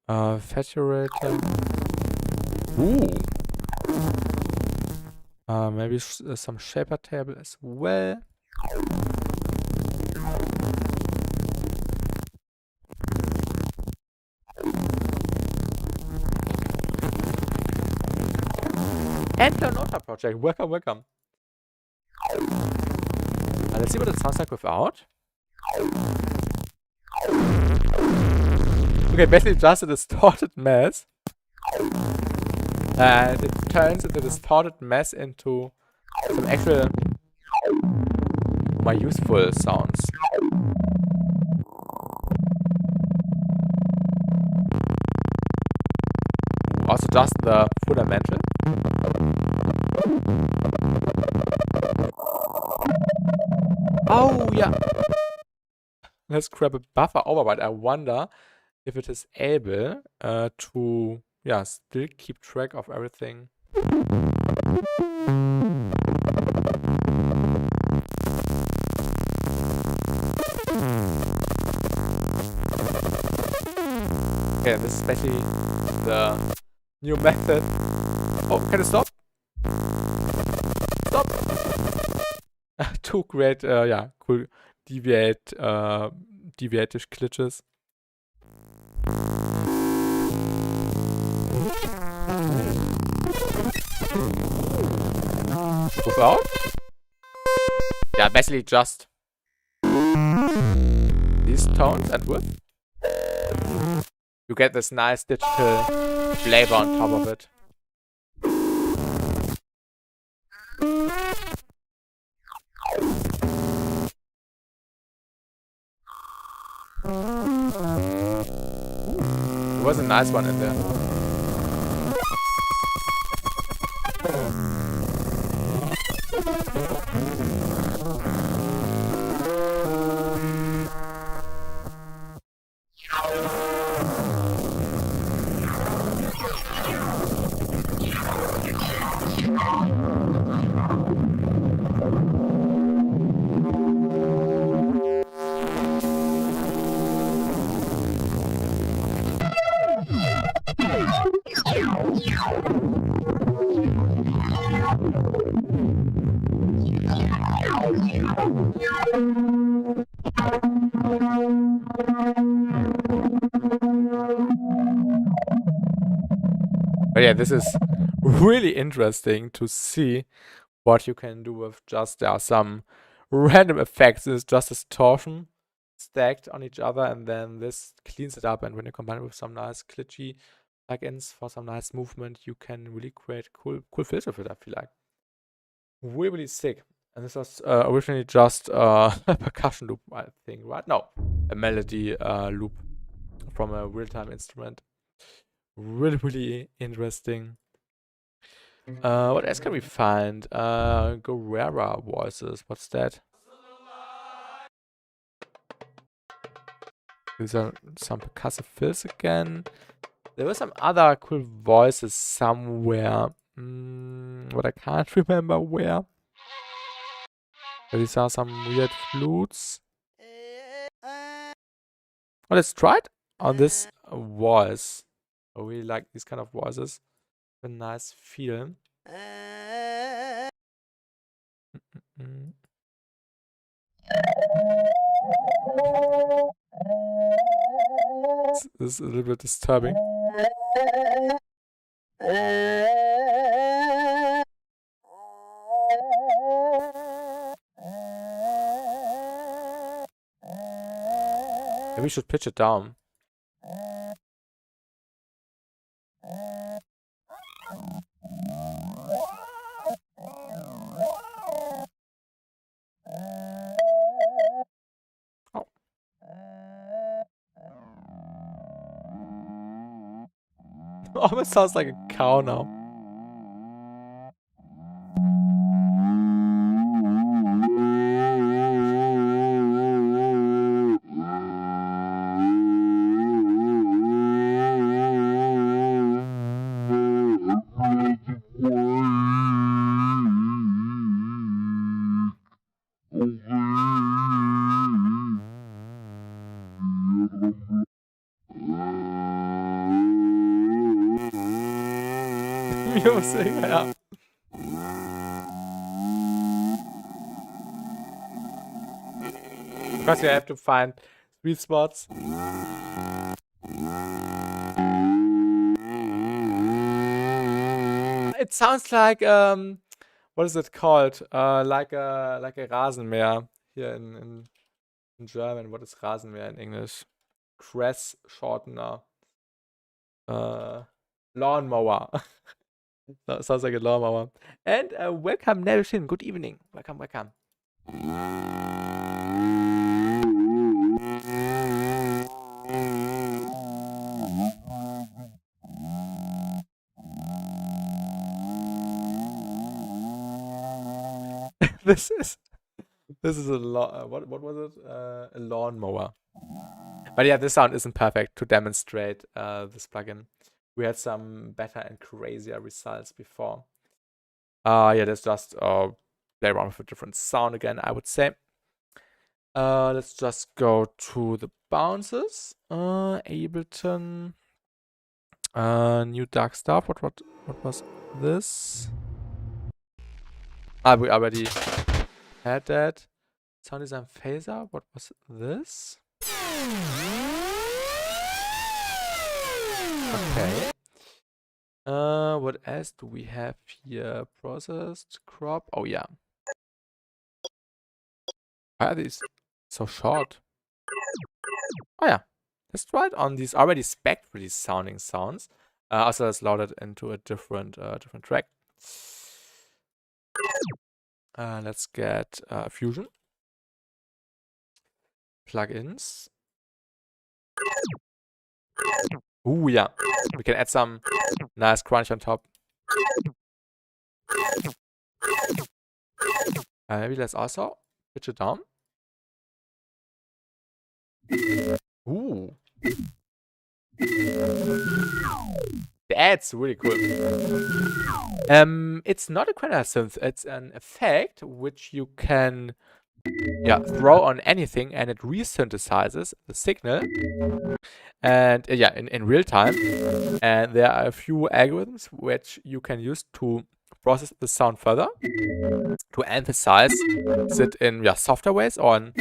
Saturator. Ooh. Maybe some shaper table as well. And granulator project. Welcome, welcome. Let's see what it sounds like without. Okay, basically just a distorted mess. And it turns the distorted mess into some actual more useful sounds. Also just the fundamental. Oh yeah. Let's grab a buffer override. I wonder if it is able to still keep track of everything. Okay, this is basically the new method. Oh, can I stop? Stop! To create, yeah, cool deviative glitches. Without? Yeah, basically just these tones and width. You get this nice digital flavor on top of it. There was a nice one in there. But yeah, this is really interesting to see what you can do with just some random effects. It's just a distortion stacked on each other, and then this cleans it up. And when you combine it with some nice glitchy plugins for some nice movement, you can really create cool filters with it, I feel like. Really sick. And this was originally just a percussion loop, I think, right? No, a melody loop from a real-time instrument. Really interesting. What else can we find? Guerrera voices. What's that? These are some percussive fills again. There were some other cool voices somewhere. But I can't remember where. But these are some weird flutes. Oh, let's try it on this voice. I really like these kind of voices. A nice feel. This is a little bit disturbing. Maybe we should pitch it down. Oh. Almost sounds like a cow now. Music, ja. Because you have to find sweet spots. It sounds like what is it called? Like a Rasenmäher here in German. What is Rasenmäher in English? Grass shortener. Lawnmower. That sounds like a lawnmower. And welcome, Nelson. Good evening. Welcome. This is a what was it? A lawnmower. But yeah, this sound isn't perfect to demonstrate this plugin. We had some better and crazier results before. Yeah, let's just play around with a different sound again, I would say. Let's just go to the bounces. Ableton. New dark stuff. What was this? Ah, we already had that. Sound design phaser. What was this? Okay. What else do we have here? Processed crop. Oh yeah. Why are these so short? Oh yeah. Let's try it on these already spectrally sounding sounds. Also, let's load it into a different track. Let's get Fusion plugins. Ooh yeah. We can add some nice crunch on top. Maybe let's also pitch it down. Ooh. That's really cool. It's not a granular synth. It's an effect which you can throw on anything, and it resynthesizes the signal. And in real time. And there are a few algorithms which you can use to process the sound further, to emphasize it in softer ways or in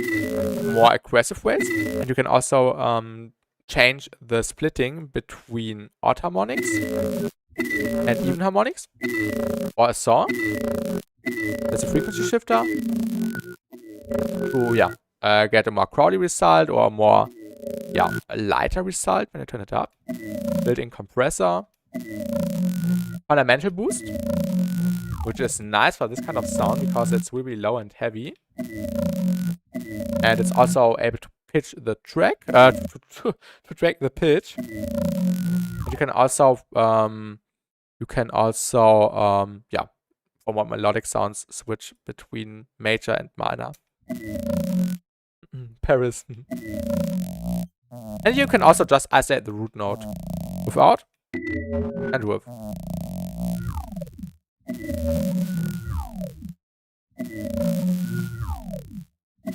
more aggressive ways. And you can also change the splitting between odd harmonics and even harmonics, or a saw. There's a frequency shifter to get a more crowdy result or a more a lighter result when I turn it up. Built-in compressor, fundamental boost, which is nice for this kind of sound because it's really low and heavy, and it's also able to pitch the track, to track the pitch. And you can also for more melodic sounds, switch between major and minor. Paris. And you can also just isolate the root note without and with.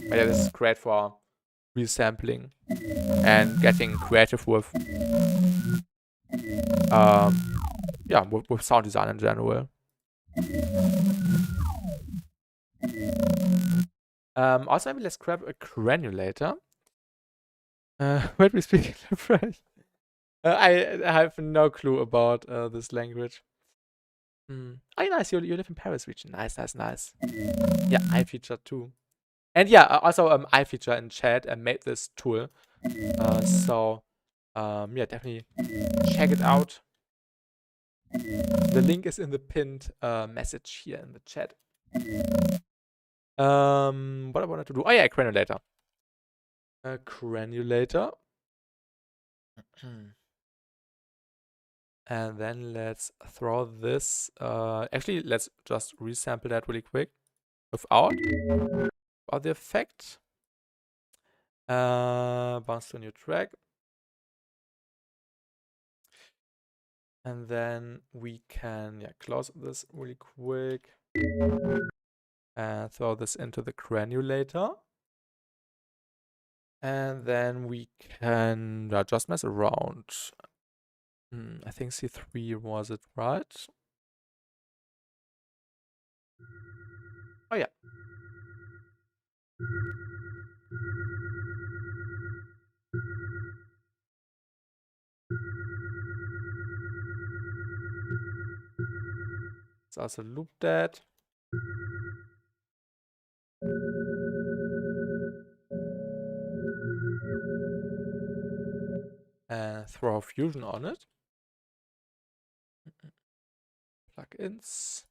But yeah, this is great for resampling and getting creative with with sound design in general. Also, maybe let's grab a granulator. Where do we speak in French? I have no clue about this language. Oh, nice. You live in Paris region. Nice. Yeah, I feature too. And also I feature in chat and made this tool. So definitely check it out. The link is in the pinned message here in the chat. What I wanted to do? Oh yeah, a granulator. A granulator. And then let's throw this. Actually, let's just resample that really quick without the effect. Bounce to a new track. And then we can close this really quick and throw this into the granulator. And then we can just mess around. I think C3 was it, right? Oh yeah. Let's also loop that. And throw Fusion on it. Plugins.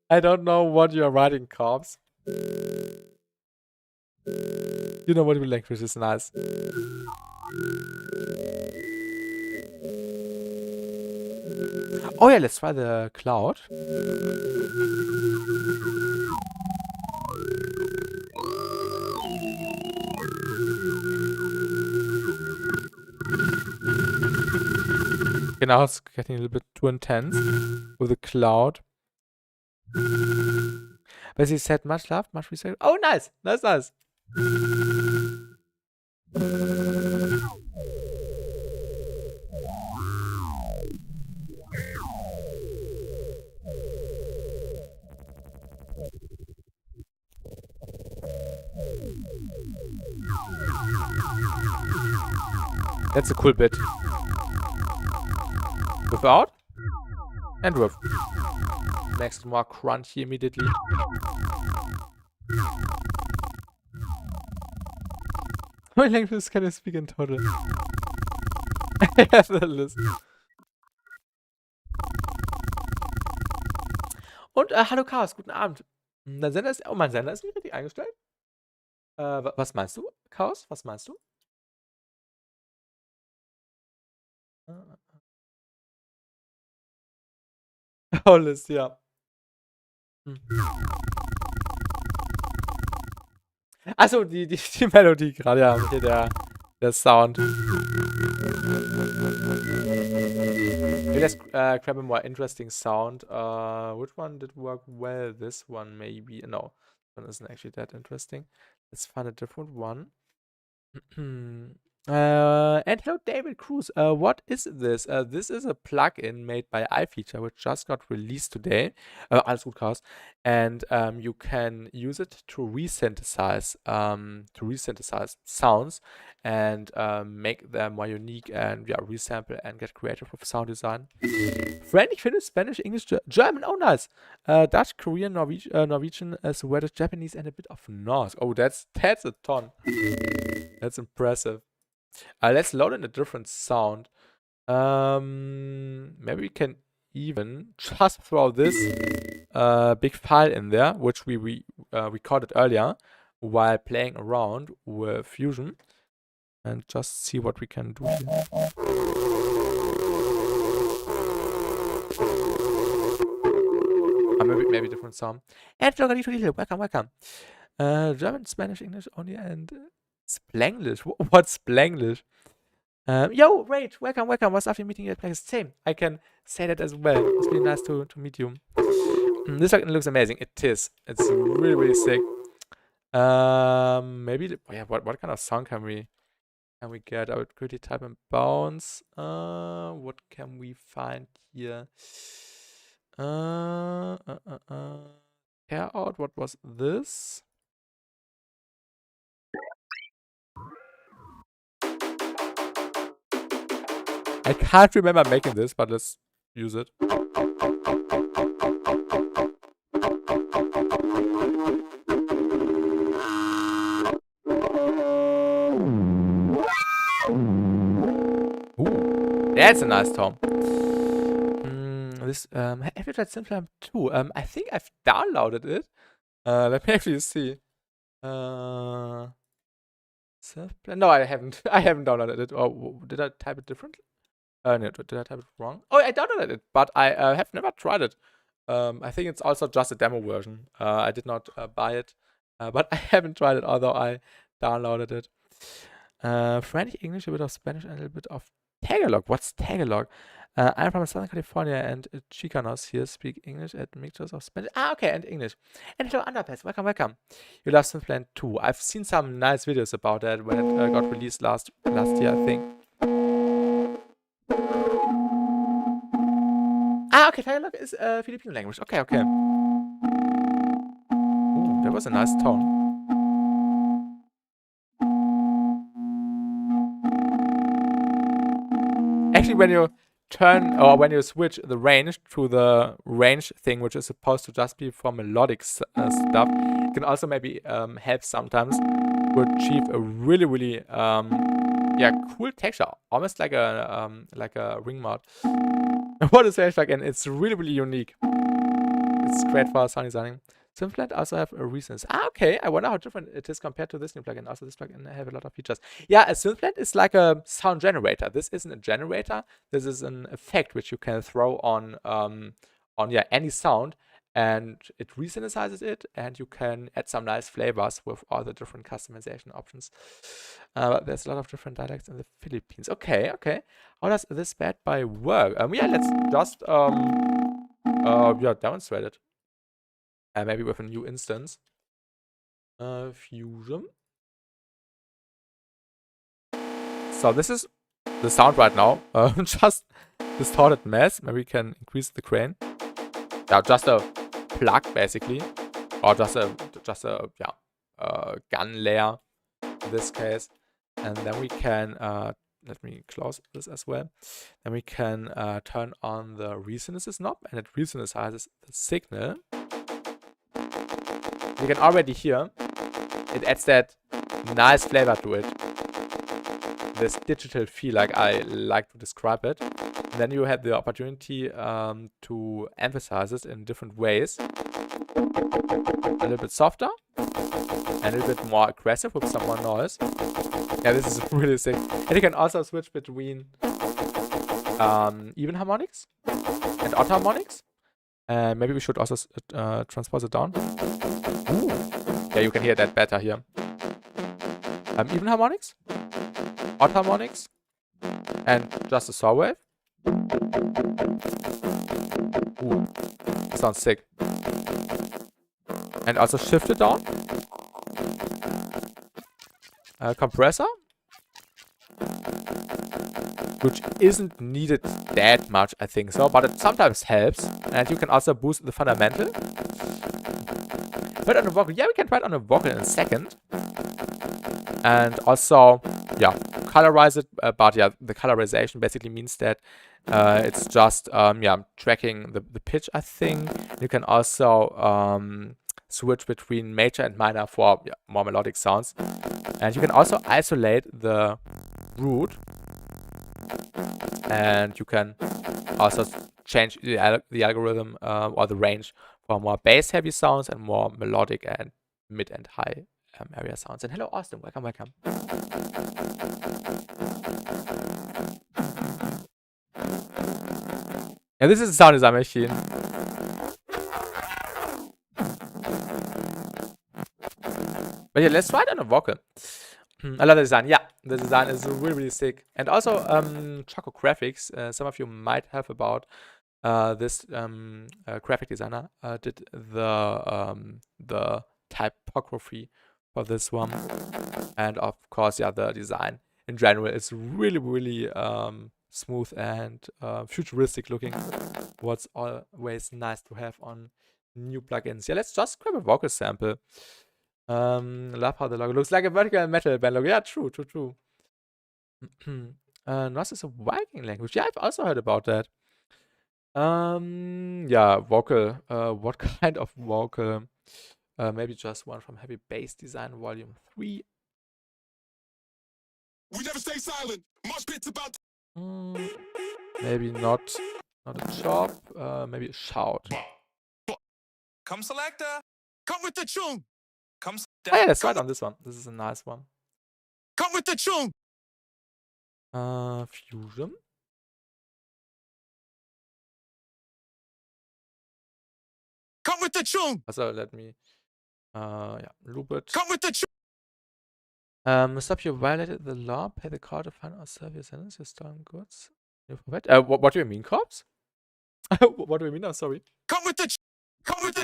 I don't know what you're writing, Corpse. You know what we like, which is nice. Oh yeah, let's try the cloud. Okay, now it's getting a little bit too intense with the cloud. But he said much love, much respect. Oh, nice. Nice, nice. That's a cool bit. Without and with. Makes it more crunchy immediately. How many languages can I speak in total? I have the list. Und hallo Chaos, guten Abend. Dein Sender ist. Oh, mein Sender ist nicht richtig eingestellt. Was meinst du, Chaos? Was meinst du? Oh, List, ja. Achso, die Melodie gerade, ja. Hier der Sound. Okay, let's grab a more interesting sound. Which one did work well? This one, maybe. No, this one isn't actually that interesting. Let's find a different one. And hello, David Cruz. What is this? This is a plugin made by iFeature, which just got released today. Alles gut, Chaos. And you can use it to resynthesize sounds and make them more unique and resample and get creative with sound design. French, Finnish, Spanish, English, German. Oh, nice. Dutch, Korean, Norwegian, Swedish, Japanese, and a bit of Norse. Oh, that's a ton. That's impressive. Let's load in a different sound. Maybe we can even just throw this big file in there, which we recorded earlier while playing around with Fusion, and just see what we can do here. Maybe different sound. And welcome. German, Spanish, English only, and Splanglish. What's Splanglish? Yo, Rage, welcome. What's after meeting you at Plague? Same. I can say that as well. It's really nice to meet you. This looks amazing. It is. It's really, really sick. Maybe what kind of song can we get? I would quickly type in bounce. What can we find here? Tear out. What was this? I can't remember making this, but let's use it. Ooh, that's a nice tone. This have you tried Synthplan 2? I think I've downloaded it. Let me actually see. Synthplan. No, I haven't. I haven't downloaded it. Oh, did I type it differently? No, did I type it wrong? Oh, I downloaded it, but I have never tried it. I think it's also just a demo version. I did not buy it, but I haven't tried it, although I downloaded it. French, English, a bit of Spanish, and a little bit of Tagalog. What's Tagalog? I'm from Southern California, and Chicanos here speak English and mixtures of Spanish. Okay, and English. And hello, Underpass. Welcome. You love Synthplan 2. I've seen some nice videos about that when it got released last year, I think. Okay, Tagalog is Filipino language. Okay. Ooh, that was a nice tone. Actually, when you when you switch the range to the range thing, which is supposed to just be for melodic stuff, it can also maybe help sometimes to achieve a really cool texture, almost like a ring mod. What is range like? And it's really unique. it's great for sound designing. Synthlet also have a resonance. Okay. I wonder how different it is compared to this new plugin. Also, this plugin have a lot of features. Yeah, a synthlet is like a sound generator. This isn't a generator. This is an effect which you can throw on any sound, and it resynthesizes it, and you can add some nice flavors with all the different customization options. There's a lot of different dialects in the Philippines. Okay. How does this bad boy work? Yeah, let's just demonstrate it. Maybe with a new instance. Fusion. So this is the sound right now. Just distorted mess. Maybe we can increase the grain. Yeah, just a plug basically, or just a gun layer in this case, and then we can let me close this as well. Then we can turn on the resynthesis knob, and it resynthesizes the signal. You can already hear it adds that nice flavor to it. This digital feel, like I like to describe it. And then you have the opportunity to emphasize it in different ways. A little bit softer and a little bit more aggressive with some more noise. Yeah, this is really sick. And you can also switch between even harmonics and odd harmonics. Maybe we should also transpose it down. Ooh. Yeah, you can hear that better here. Even harmonics, odd harmonics, and just a saw wave. Ooh, sounds sick. And also shift it down. Compressor, which isn't needed that much, I think so, but it sometimes helps. And you can also boost the fundamental. But on a vocal, yeah, we can try it on a vocal in a second. And also, yeah, colorize it. But yeah, the colorization basically means that it's just tracking the pitch, I think. You can also switch between major and minor for more melodic sounds. And you can also isolate the root. And you can also change the algorithm or the range for more bass heavy sounds and more melodic and mid and high area sounds. And hello Austin, welcome. Yeah, this is a sound design machine. But yeah, let's try it on a vocal. I love the design. Yeah, the design is really sick. And also Choco Graphics, some of you might have about this graphic designer did the typography for this one. And of course, yeah, the design in general is really smooth and futuristic looking. What's always nice to have on new plugins. Yeah, let's just grab a vocal sample. Love how the logo looks like a vertical metal band logo. Yeah, true. Nos is a Viking language. Yeah, I've also heard about that. Yeah, vocal. What kind of vocal? Maybe just one from Heavy Bass Design Volume 3. We never stay silent. Mosh pit's about. Maybe not a chop. Maybe a shout. Come selector. Come with the tune. Oh yeah, that's right on this one. This is a nice one. Come with the tune. Fusion. Come with the tune. Also, let me loop it. Come with the tune. Stop, you violated the law. Pay the car to find or serve your sentence. Your stolen goods. What do you mean, cops? What do you mean? I'm sorry. Come with the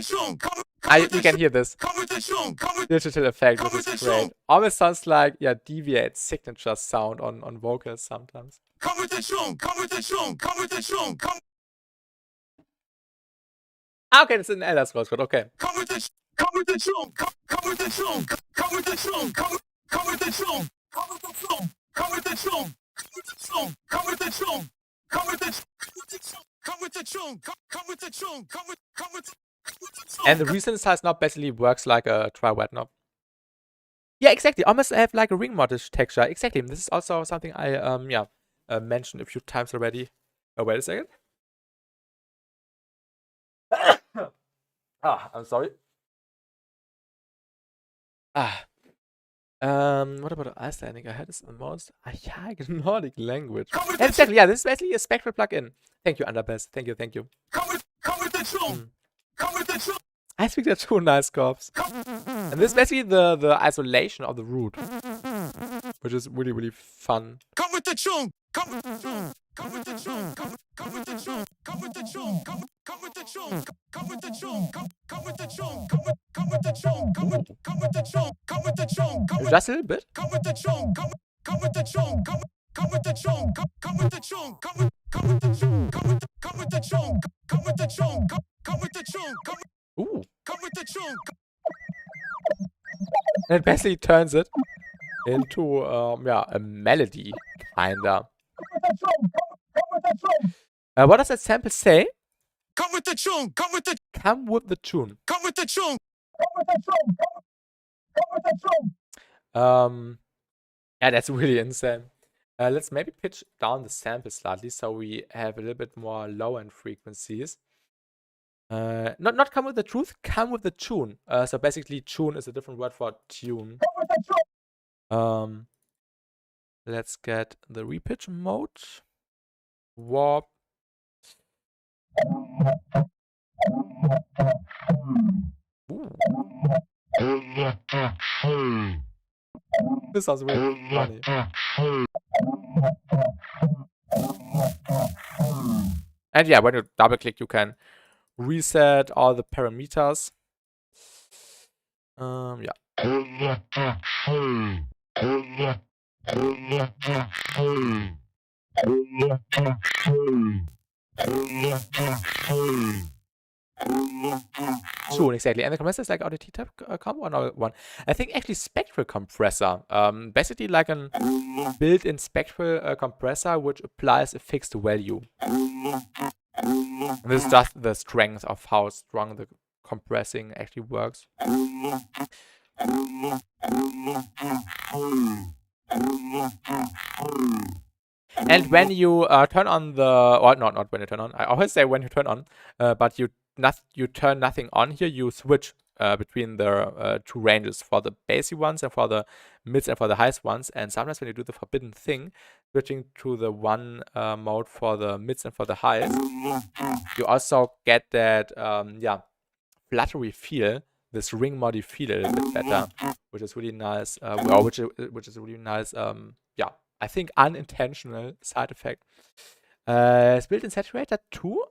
tune. You can hear this digital effect, which is great. Almost sounds like Deviate's signature sound on vocals sometimes. Come with the tune. Okay, it's an Elder Scrolls code. Okay. Come with the tune. Come with the tune. Come with the tune. Come with the tune. Come with the tune. Come with the tune. Come with the tune. Come with the tune. Come with the tune. Come with the tune. Come with the tune. And the resynthesize knob basically works like a tri-wet knob. Yeah, exactly. Almost have like a ring modish texture. Exactly. This is also something I mentioned a few times already. Oh, wait a second. I'm sorry. What about Icelandic? I heard it's the most archaic Nordic language. Yeah, exactly. Yeah, this is basically a spectral plugin. Thank you, Underbest. Thank you, thank you. Come with the tune. Come with the tune. I speak that too, nice cops. And this is basically the isolation of the root, which is really, really fun. Come with the tune. Come with the tune. Come with the tune. Come with the tune. Come with the tune. Come with the tune. Come with the tune. Come with the tune. Come with the tune. Come with the tune. Come with the tune. Just a little bit. Come with the tune. Come with the tune. Come with the tune. Come with the tune. Come with the tune. Come with the tune. Come with the tune. Come with the tune. Ooh. Come with the tune. And it basically turns it into yeah, a melody, kinda. What does that sample say? Come with the tune. Come with the tune. Come with the tune. Come with the tune. Come with the tune. Yeah, that's really insane. Let's maybe pitch down the sample slightly so we have a little bit more low end frequencies. Not come with the truth, come with the tune. So basically, tune is a different word for tune. Let's get the repitch mode. Warp. Ooh. This sounds really funny. And yeah, when you double click, you can reset all the parameters. Yeah. Tune, exactly. And the compressor is like ODT type comp or no one? I think actually spectral compressor. Basically like a built-in spectral compressor which applies a fixed value. This is just the strength of how strong the compressing actually works. And when you turn on the, or not when you turn on, I always say when you turn on, but you turn nothing on here, you switch between the two ranges for the bassy ones and for the mids and for the highest ones. And sometimes when you do the forbidden thing, switching to the one mode for the mids and for the highs, you also get that, yeah, fluttery feel, this ring modi feel a little bit better, which is really nice, which is a really nice, yeah, I think unintentional side effect. It's built in saturator too?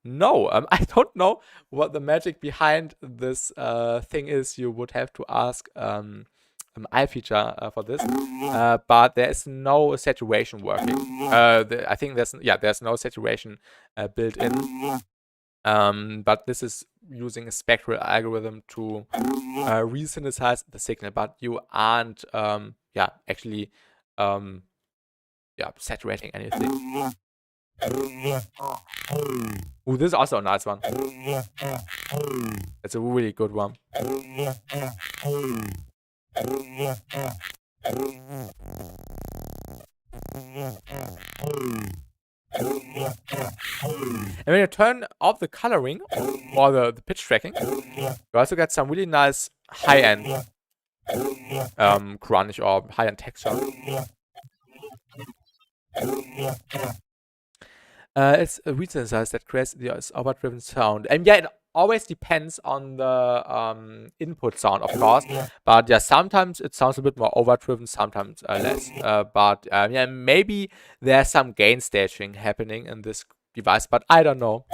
No, I don't know what the magic behind this thing is. You would have to ask iFeature for this, but there is no saturation working. I think there's no saturation built in. But this is using a spectral algorithm to resynthesize the signal, but you aren't, yeah, actually, yeah, saturating anything. Ooh, this is also a nice one. It's a really good one. And when you turn off the coloring or the pitch tracking, you also get some really nice high-end crunch or high-end texture. It's a resynthesize that creates this overdriven sound. And yeah, it always depends on the input sound, of course. But yeah, sometimes it sounds a bit more overdriven, sometimes less. But yeah, maybe there's some gain staging happening in this device, but I don't know.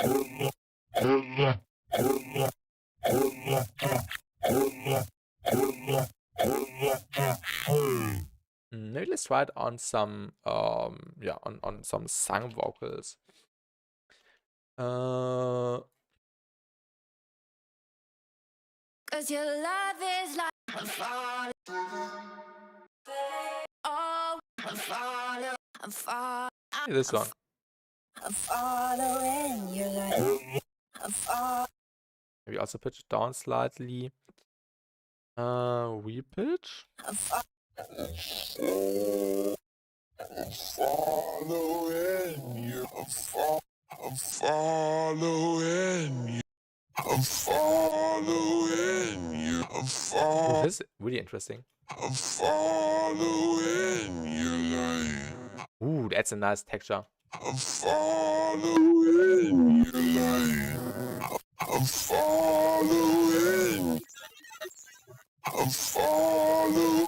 Maybe let's try it on some, yeah, on some sung vocals. Cause your love is like I'm falling. Oh, I'm falling. This one. I'm following you like I'm falling. Maybe also pitch it down slightly. Repitch. I'm following you. I'm following you. I'm following you. Ooh, this is really interesting. I'm following your line. Ooh, that's a nice texture. I'm following your line. I'm following. I'm following.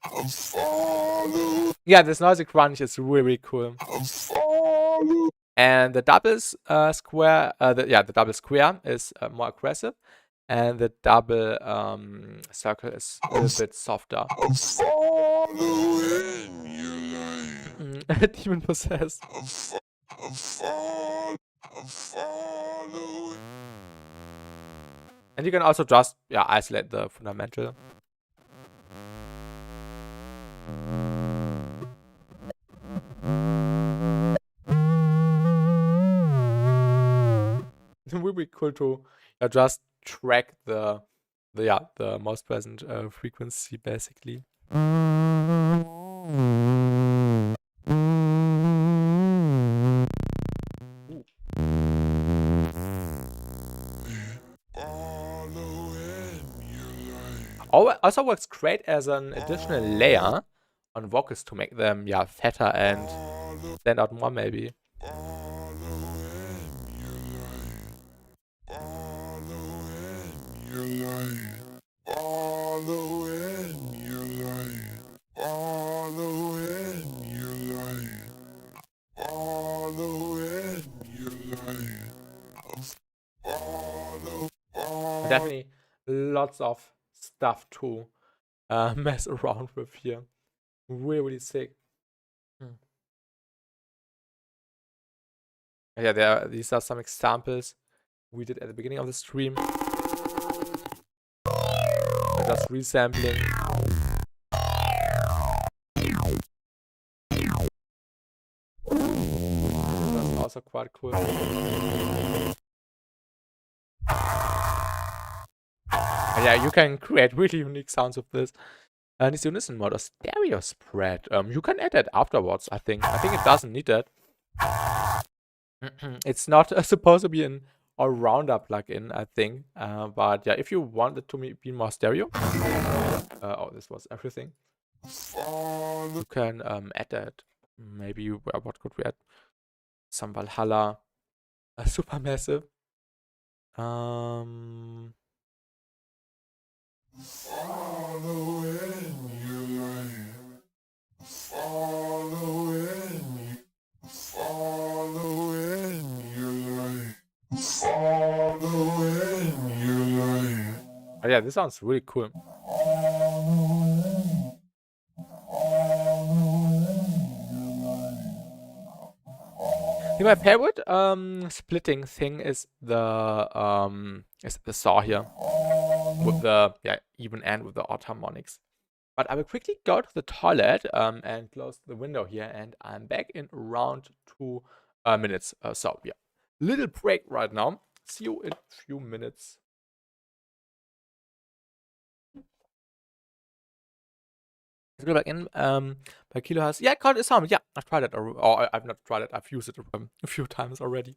I'm following. Yeah, this noisy crunch is really cool. I'm following. And the double square, the double square is more aggressive, and the double circle is a little bit softer. I'm following your line. Demon possessed. I'm following. And you can also just isolate the fundamental. It would be cool to just track the most present frequency basically. Also works great as an additional layer on vocals to make them fatter and stand out more maybe. Definitely lots of stuff to mess around with here. Really sick. Yeah, these are some examples we did at the beginning of the stream. Just resampling. That's also quite cool. And yeah, you can create really unique sounds with this. And this unison mode or stereo spread. You can add that afterwards, I think. I think it doesn't need that. It's not supposed to be an all-rounder plugin, I think. But yeah, if you want it to be more stereo. Oh, this was everything. You can add that. Maybe what could we add? Some Valhalla. Supermassive. Oh, yeah, this sounds really cool. I think my favorite splitting thing is the saw here with the even and with the odd harmonics. But I will quickly go to the toilet and close the window here, and I'm back in around 2 minutes. So yeah, little break right now. See you in a few minutes. Let's go back in. By Kilo has called it sound. Yeah, I've tried it, or I've not tried it. I've used it a few times already.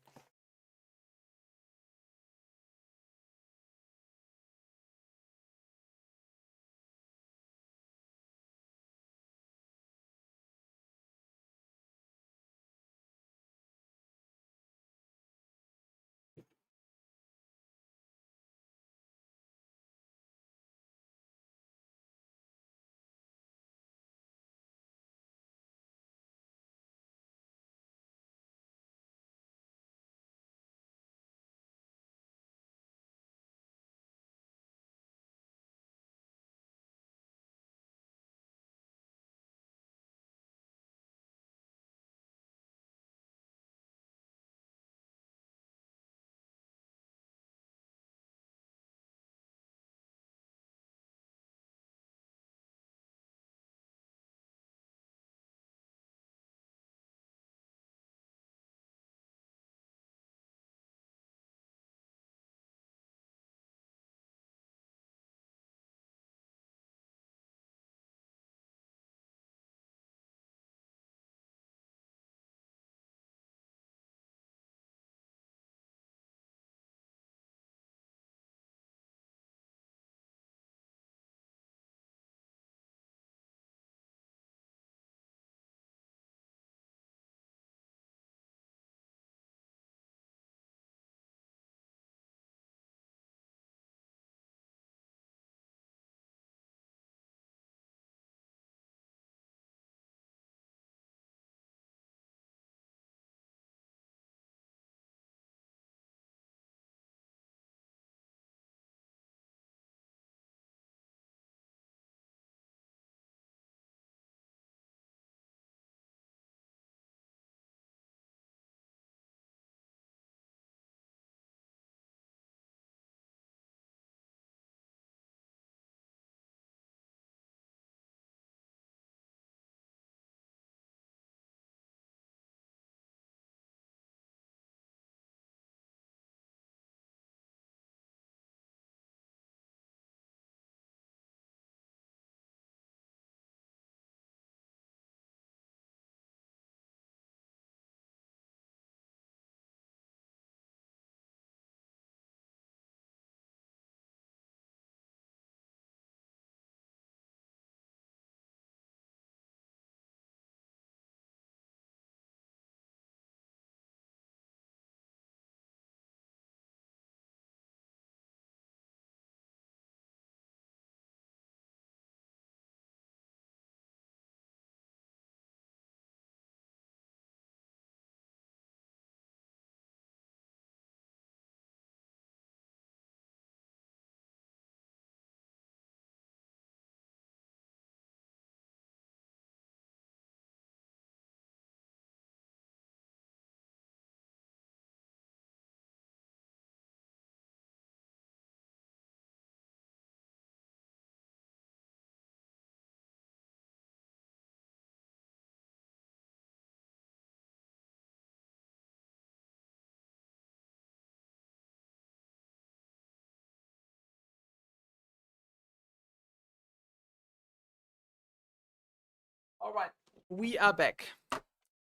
All right, we are back.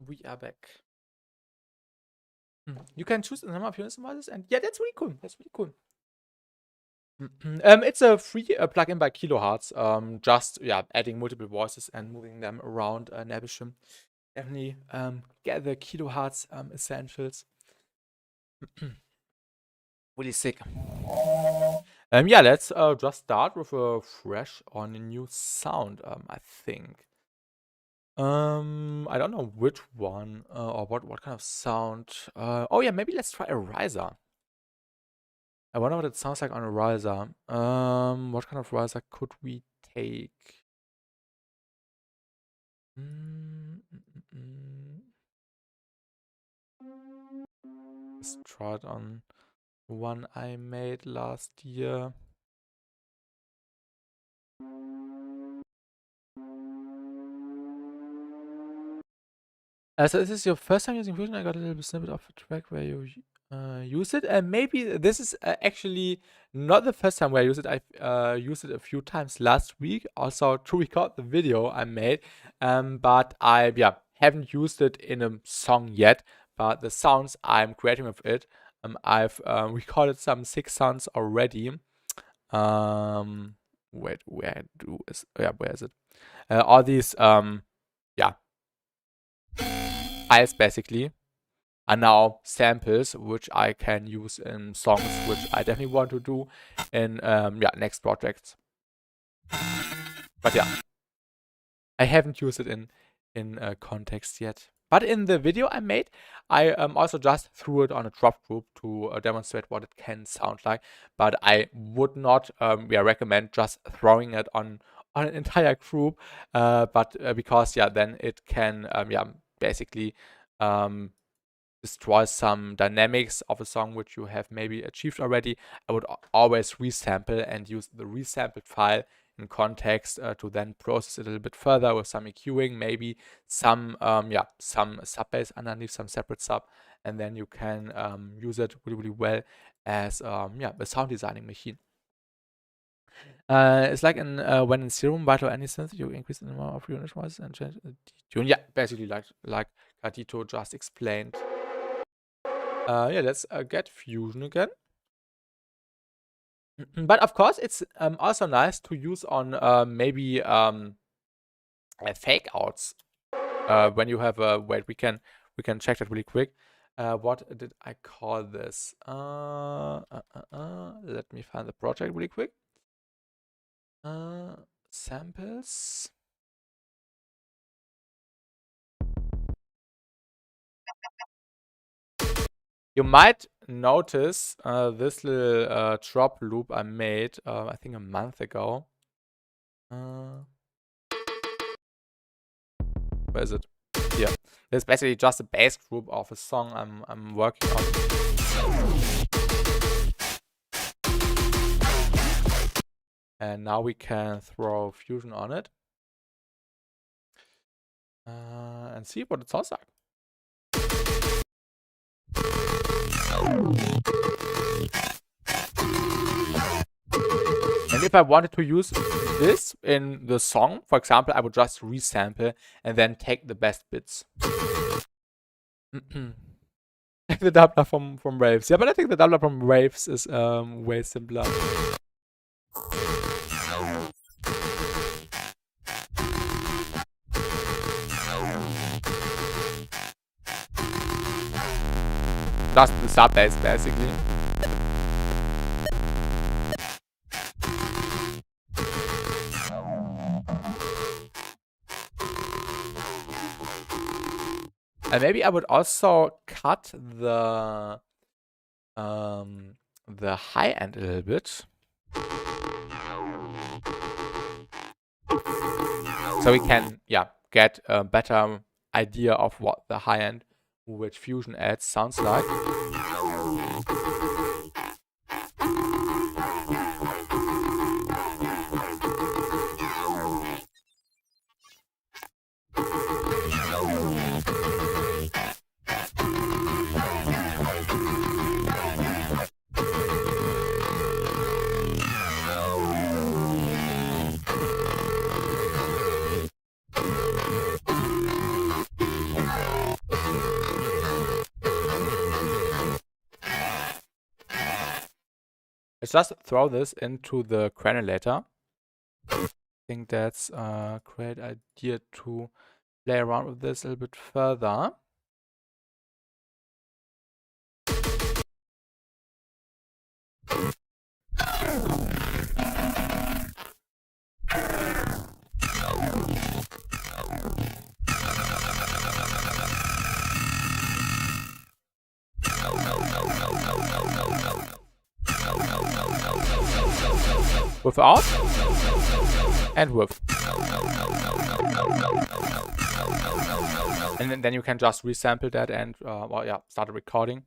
We are back. You can choose a number of your instrument and yeah, that's really cool. That's really cool. It's a free plugin by Kilohertz. Just yeah, adding multiple voices and moving them around Navision. Definitely get the Kilohertz essentials. Really sick. Yeah, let's just start with a fresh or a new sound. I think. I don't know which one or what kind of sound. Oh yeah, maybe let's try a riser. I wonder what it sounds like on a riser. What kind of riser could we take? Let's try it on one I made last year. So this is your first time using Fusion. I got a little snippet of a track where you use it, and maybe this is actually not the first time where I use it. I've used it a few times last week, also to record the video I made, but I haven't used it in a song yet. But the sounds I'm creating with it, I've recorded some 6 sounds already. Wait, where is it? All these files basically are now samples which I can use in songs, which I definitely want to do in next projects. But yeah, I haven't used it in context yet. But in the video I made, I also just threw it on a drop group to demonstrate what it can sound like. But I would not recommend just throwing it on an entire group, because then it can basically destroy some dynamics of a song which you have maybe achieved already. I would always resample and use the resampled file in context to then process it a little bit further with some EQing, maybe some sub bass underneath, some separate sub, and then you can use it really well as a sound designing machine. It's like when in Serum, Vital, any synth, you increase the number of unit voices and change the tune. Yeah, basically like Kadito just explained. Let's get Fusion again. But of course, it's also nice to use on maybe fake outs. When you have a wait, we can check that really quick. What did I call this? Let me find the project really quick. Samples. You might notice this little drop loop I made, I think a month ago. Where is it? Here. It's basically just a bass group of a song I'm working on. And now we can throw Fusion on it. And see what it sounds like. And if I wanted to use this in the song, for example, I would just resample and then take the best bits. Take the doubler from Waves. Yeah, but I think the doubler from Waves is way simpler. Just the sub bass basically. And maybe I would also cut the high end a little bit, so we can get a better idea of what the high end which Fusion adds sounds like. just throw this into the granulator. I think that's a great idea to play around with this a little bit further. Without and with. And then you can just resample that and well, yeah, start a recording.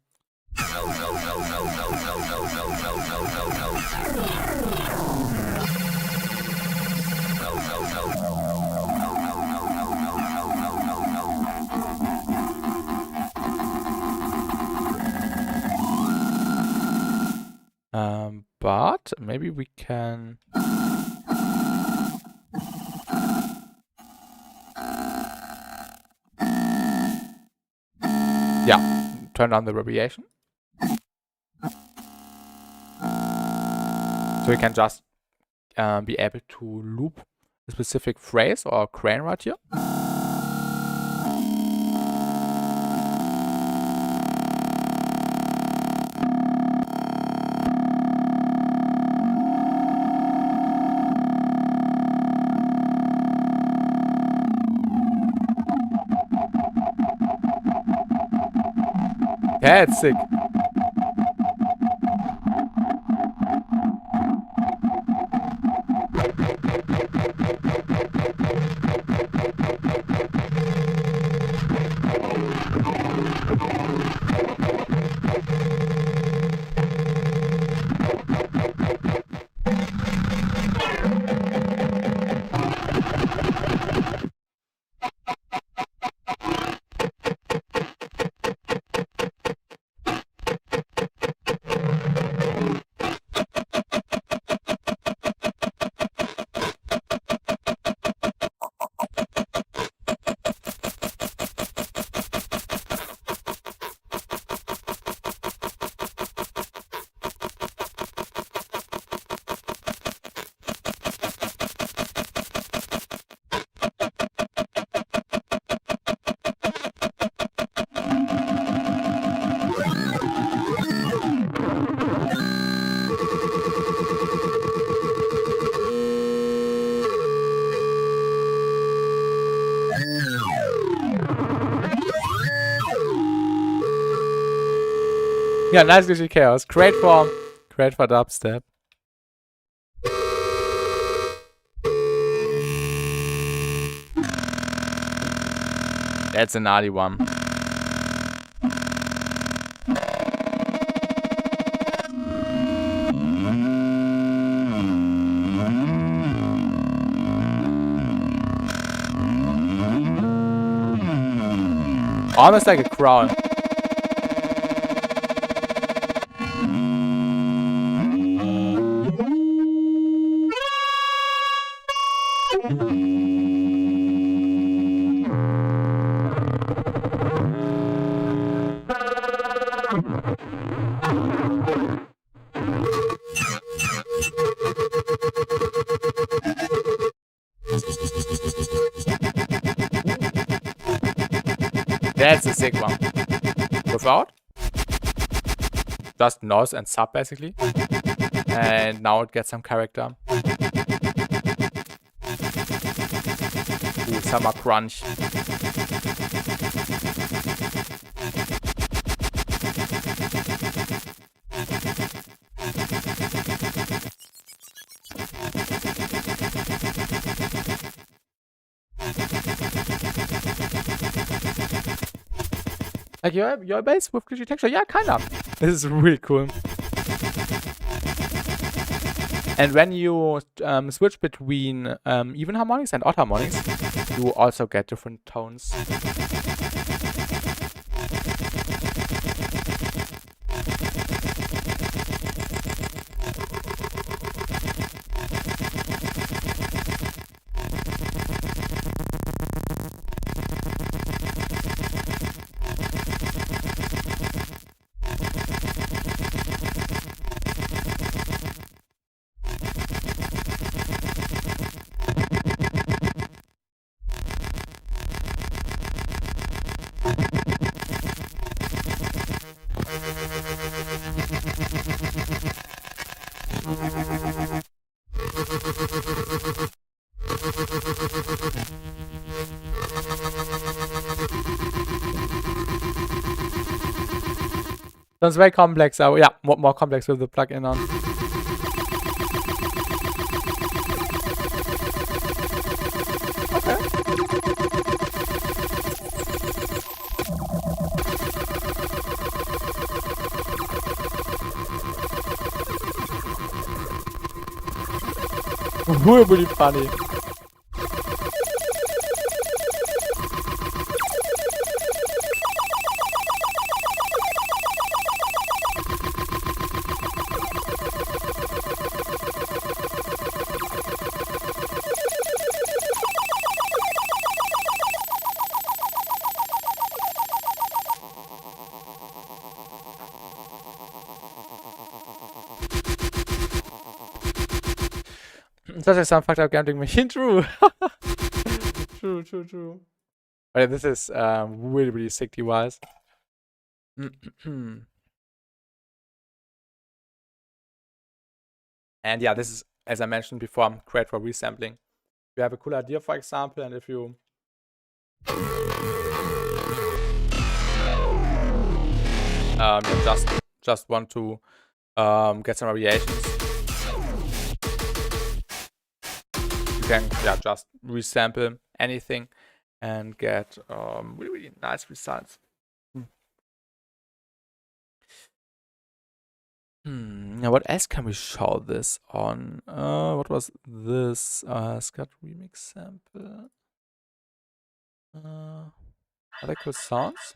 But maybe we can. Yeah, turn down the variation. So we can just be able to loop a specific phrase or crane right here. Yeah, it's sick. Yeah, nice glitchy chaos. Great for dubstep. That's a gnarly one. Almost like a crown. That's a sick one. Without. Just noise and sub basically. And now it gets some character. Ooh, summer crunch. Like your bass with glitchy texture? Yeah, kinda. This is really cool. And when you switch between even harmonics and odd harmonics, you also get different tones. Sounds very complex. Yeah, more complex with the plugin on. Really funny. Such a sound fucked up gambling machine. True. True. Okay, this is really sick device. And yeah, this is, as I mentioned before, great for resampling. You have a cool idea, for example, and if you just want to get some variations, you can just resample anything and get really nice results. Now what else can we show this on? What was this? Scat remix sample. Other cool sounds?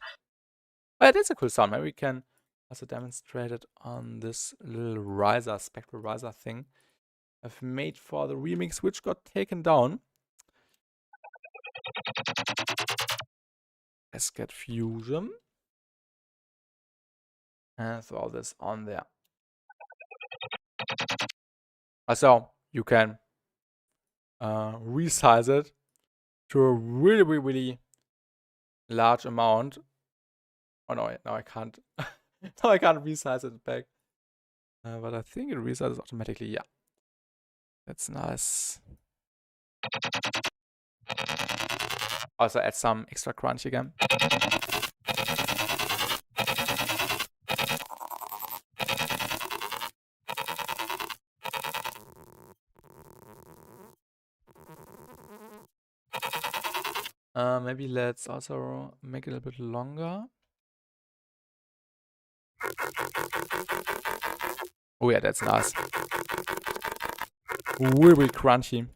Oh, it is a cool sound. Maybe we can also demonstrate it on this little riser, spectral riser thing I've made for the remix, which got taken down. Let's get Fusion and throw this on there. So you can resize it to a really large amount. Oh no, now I can't. Now I can't resize it back. But I think it resizes automatically. Yeah, that's nice. Also add some extra crunch again. Maybe let's also make it a bit longer. Oh yeah, that's nice. Really crunchy.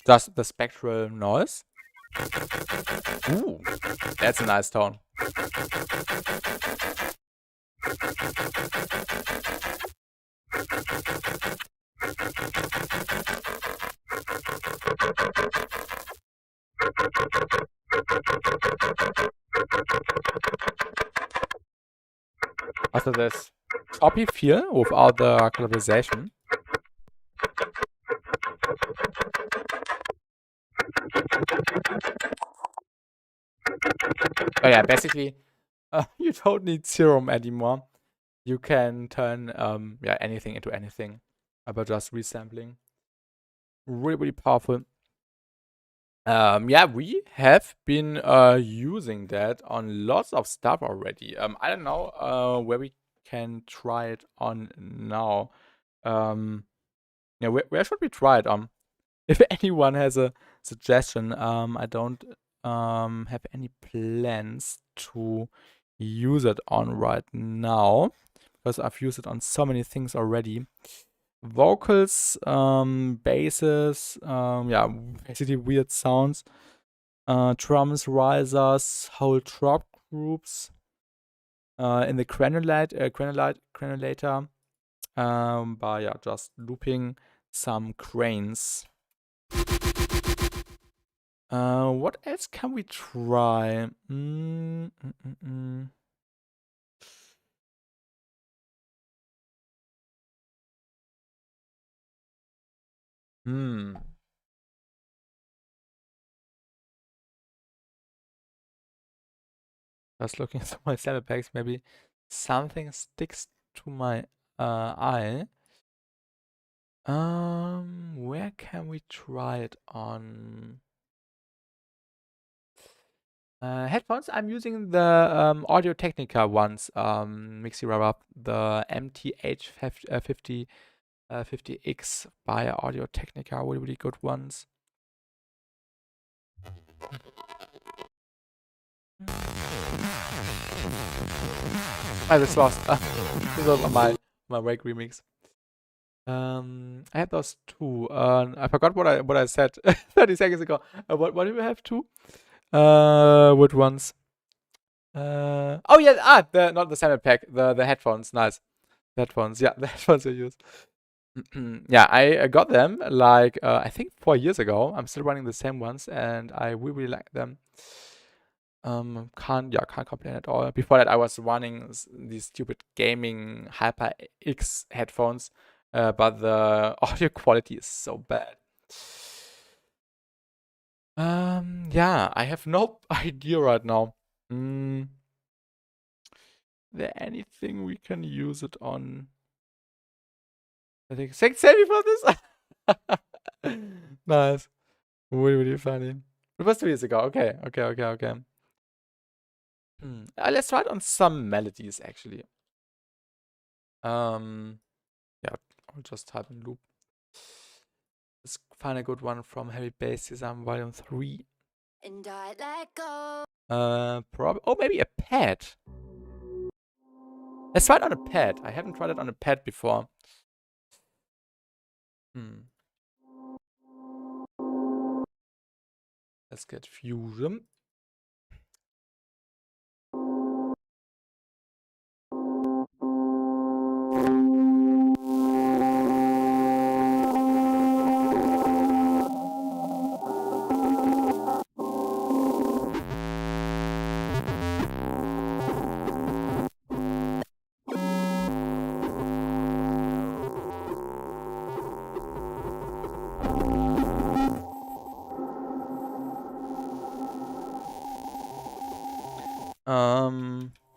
Just the spectral noise. Ooh, that's a nice tone. After this choppy feel without the colorization. Oh yeah, basically, you don't need serum anymore. You can turn anything into anything by just resampling. Really powerful. Yeah, we have been using that on lots of stuff already. I don't know where we can try it on now. Yeah, where should we try it on? If anyone has a suggestion, I don't have any plans to use it on right now because I've used it on so many things already. Vocals, basses, yeah, basically weird sounds, drums, risers, whole drop groups, in the granulator, by yeah, just looping some grains. What else can we try? Hmm. Just looking through my sample packs, maybe something sticks to my eye. Where can we try it on? Headphones, I'm using the Audio Technica ones, Mixi Rub, the MTH50 50X by Audio Technica, really, really good ones. This was my Wake remix. I had those two. I forgot what I said 30 seconds ago. What do we have two? Which ones? Oh yeah, not the sample pack, the headphones. Nice. The headphones, yeah, the headphones I use. Yeah, I got them like I think 4 years ago. I'm still running the same ones, and I really like them. Can't complain at all. Before that, I was running these stupid gaming HyperX headphones, but the audio quality is so bad. Yeah, I have no idea right now. There anything we can use it on? I think save me for this. Nice, really funny. It was 2 years ago. Okay. Let's try it on some melodies actually. Yeah, I'll just type in loop. Let's find a good one from Heavy Bass Sesame Volume 3. And I let go. Maybe a pad. Let's try it on a pad. I haven't tried it on a pad before. Let's get Fusion.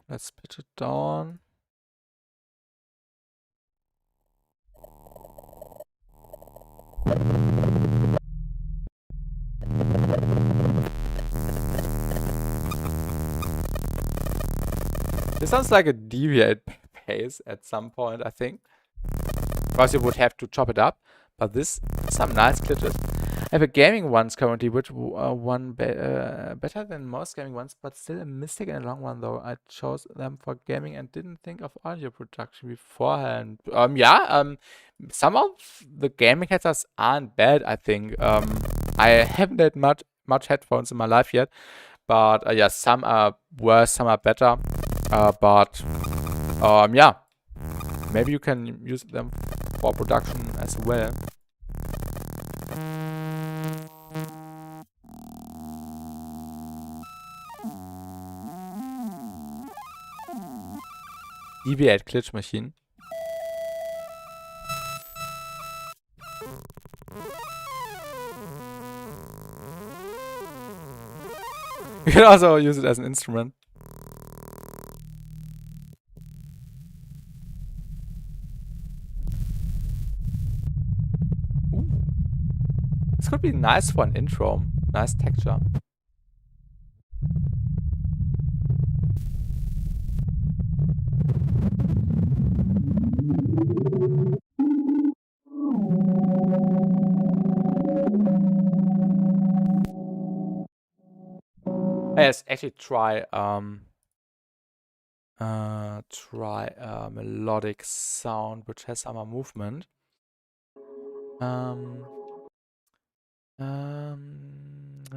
Let's pitch it down. This sounds like a deviate pace at some point, I think. Because you would have to chop it up. But this some nice glitches. I have a gaming ones currently, which one better than most gaming ones, but still a mistake in the long run though. I chose them for gaming and didn't think of audio production beforehand. Some of the gaming headsets aren't bad, I think. I haven't had much headphones in my life yet, but yeah, some are worse, some are better. Yeah, maybe you can use them for production as well. Deviate glitch machine. You can also use it as an instrument. Ooh. This could be nice for an intro. Nice texture. Let's actually try melodic sound which has some movement.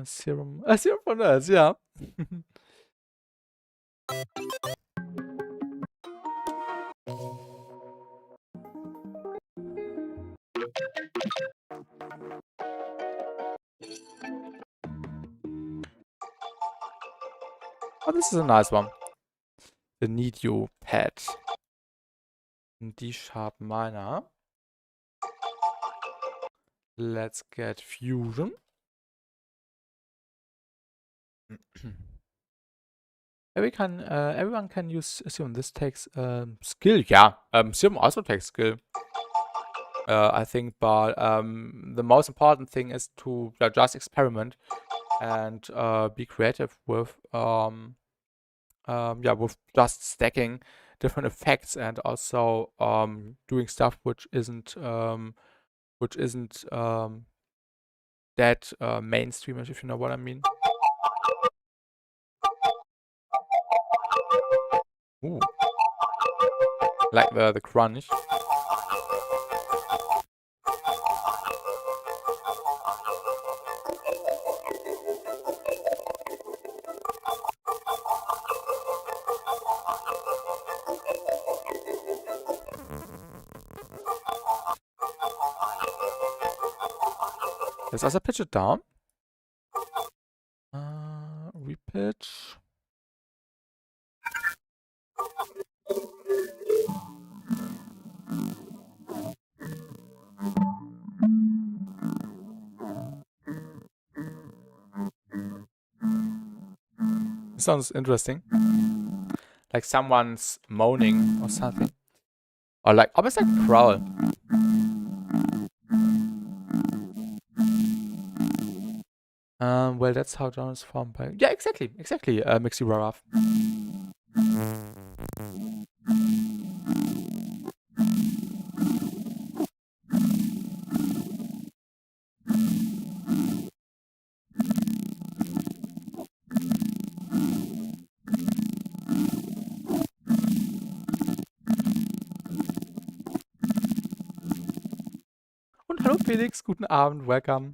Serum for nerds, yeah. Oh, this is a nice one. The Need You pad. In D sharp minor. Let's get fusion. Everyone can use assume. This takes skill. Yeah, assume also takes skill. I think, but the most important thing is to just experiment and be creative with with just stacking different effects and also doing stuff which isn't that mainstreamish, if you know what I mean. Ooh. Like the crunch. Let's also pitch it down. Repitch. Sounds interesting. Like someone's moaning or something. Or like almost like a growl. Well, that's how genres formed by... Yeah, exactly. Mixi Raraf. Und hallo Felix, guten Abend, welcome.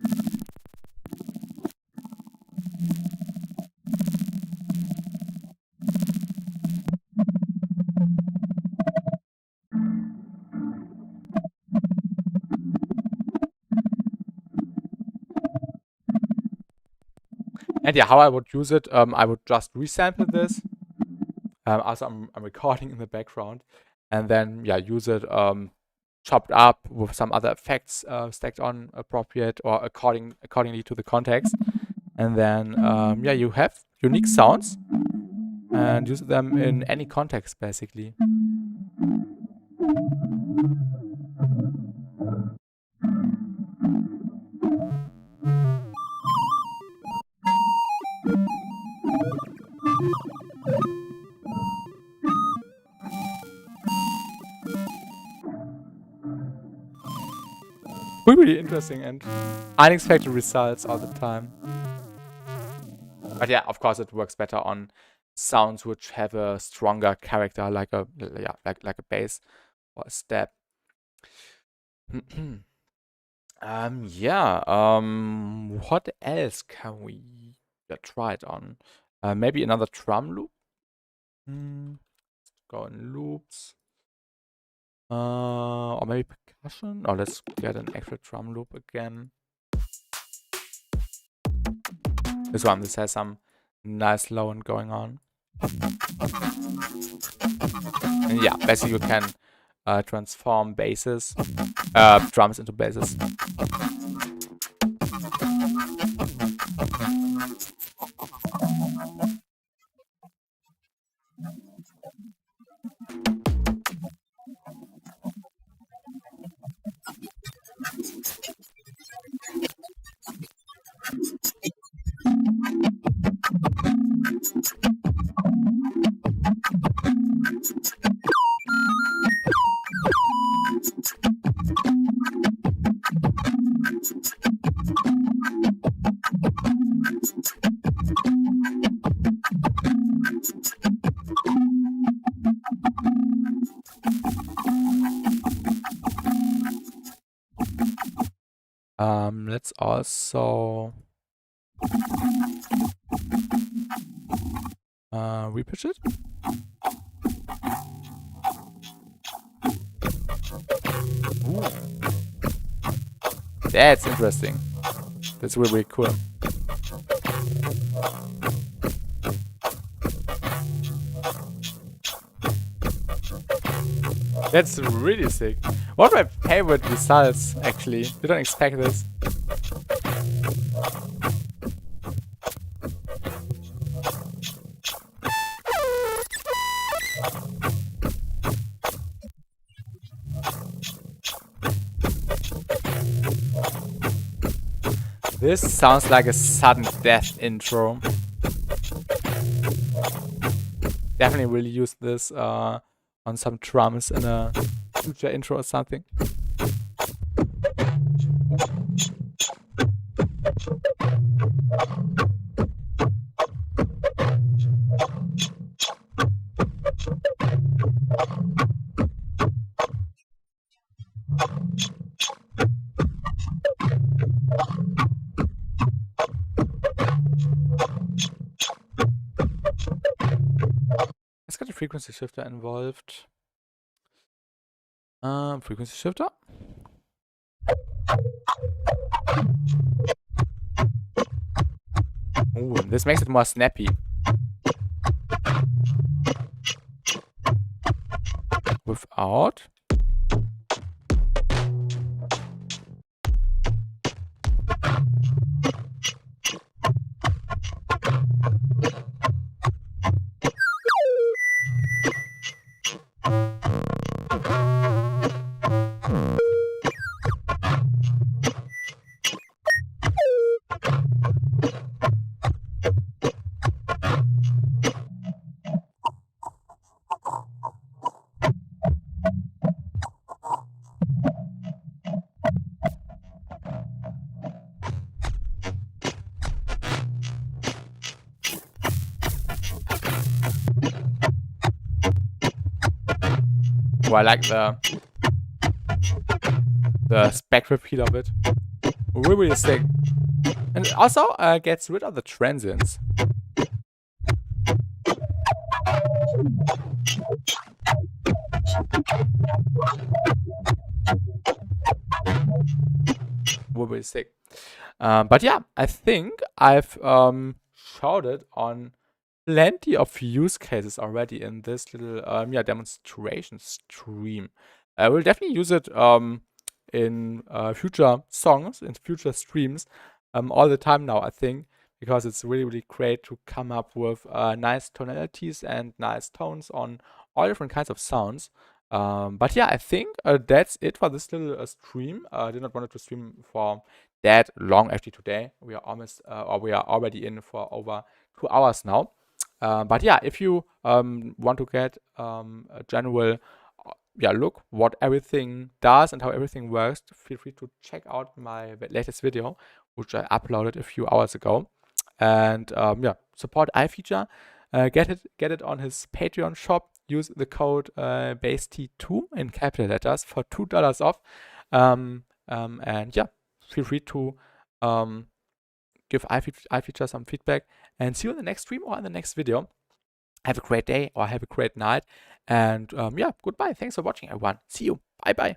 And yeah, how I would use it, I would just resample this. Also, I'm recording in the background, and then yeah, use it chopped up with some other effects stacked on appropriate or accordingly to the context, and then yeah, you have unique sounds and use them in any context basically. Really interesting and unexpected results all the time. But yeah, of course, it works better on sounds which have a stronger character, like a bass or a step. What else can we try it on? Maybe another drum loop. Go in loops. Or maybe percussion. Or let's get an actual drum loop again. This one, this has some nice low end going on. And yeah, basically you can transform basses, drums into basses. Let's also repitch it. Ooh. That's interesting. That's really, really cool. That's really sick. One of my favorite results, actually. You don't expect this. This sounds like a sudden death intro. Definitely will use this on some drums in a future intro or something. Let's get a frequency shifter involved. Frequency shifter. Ooh, this makes it more snappy. Without. Oh, I like the spec repeat of it. Really sick. And it also gets rid of the transients. Really sick. But yeah, I think I've showed it on plenty of use cases already in this little demonstration stream. I will definitely use it in future songs, in future streams, all the time now, I think, because it's really great to come up with nice tonalities and nice tones on all different kinds of sounds. But yeah, I think that's it for this little stream. I did not want to stream for that long actually today. We are almost, or we are already in for over 2 hours now. But yeah, if you want to get a general look what everything does and how everything works, feel free to check out my latest video, which I uploaded a few hours ago. And support iFeature. Get it on his Patreon shop. Use the code BASET2 in capital letters for $2 off. And yeah, feel free to give iFeature some feedback, and see you in the next stream or in the next video. Have a great day or have a great night. And yeah, goodbye. Thanks for watching, everyone. See you. Bye bye.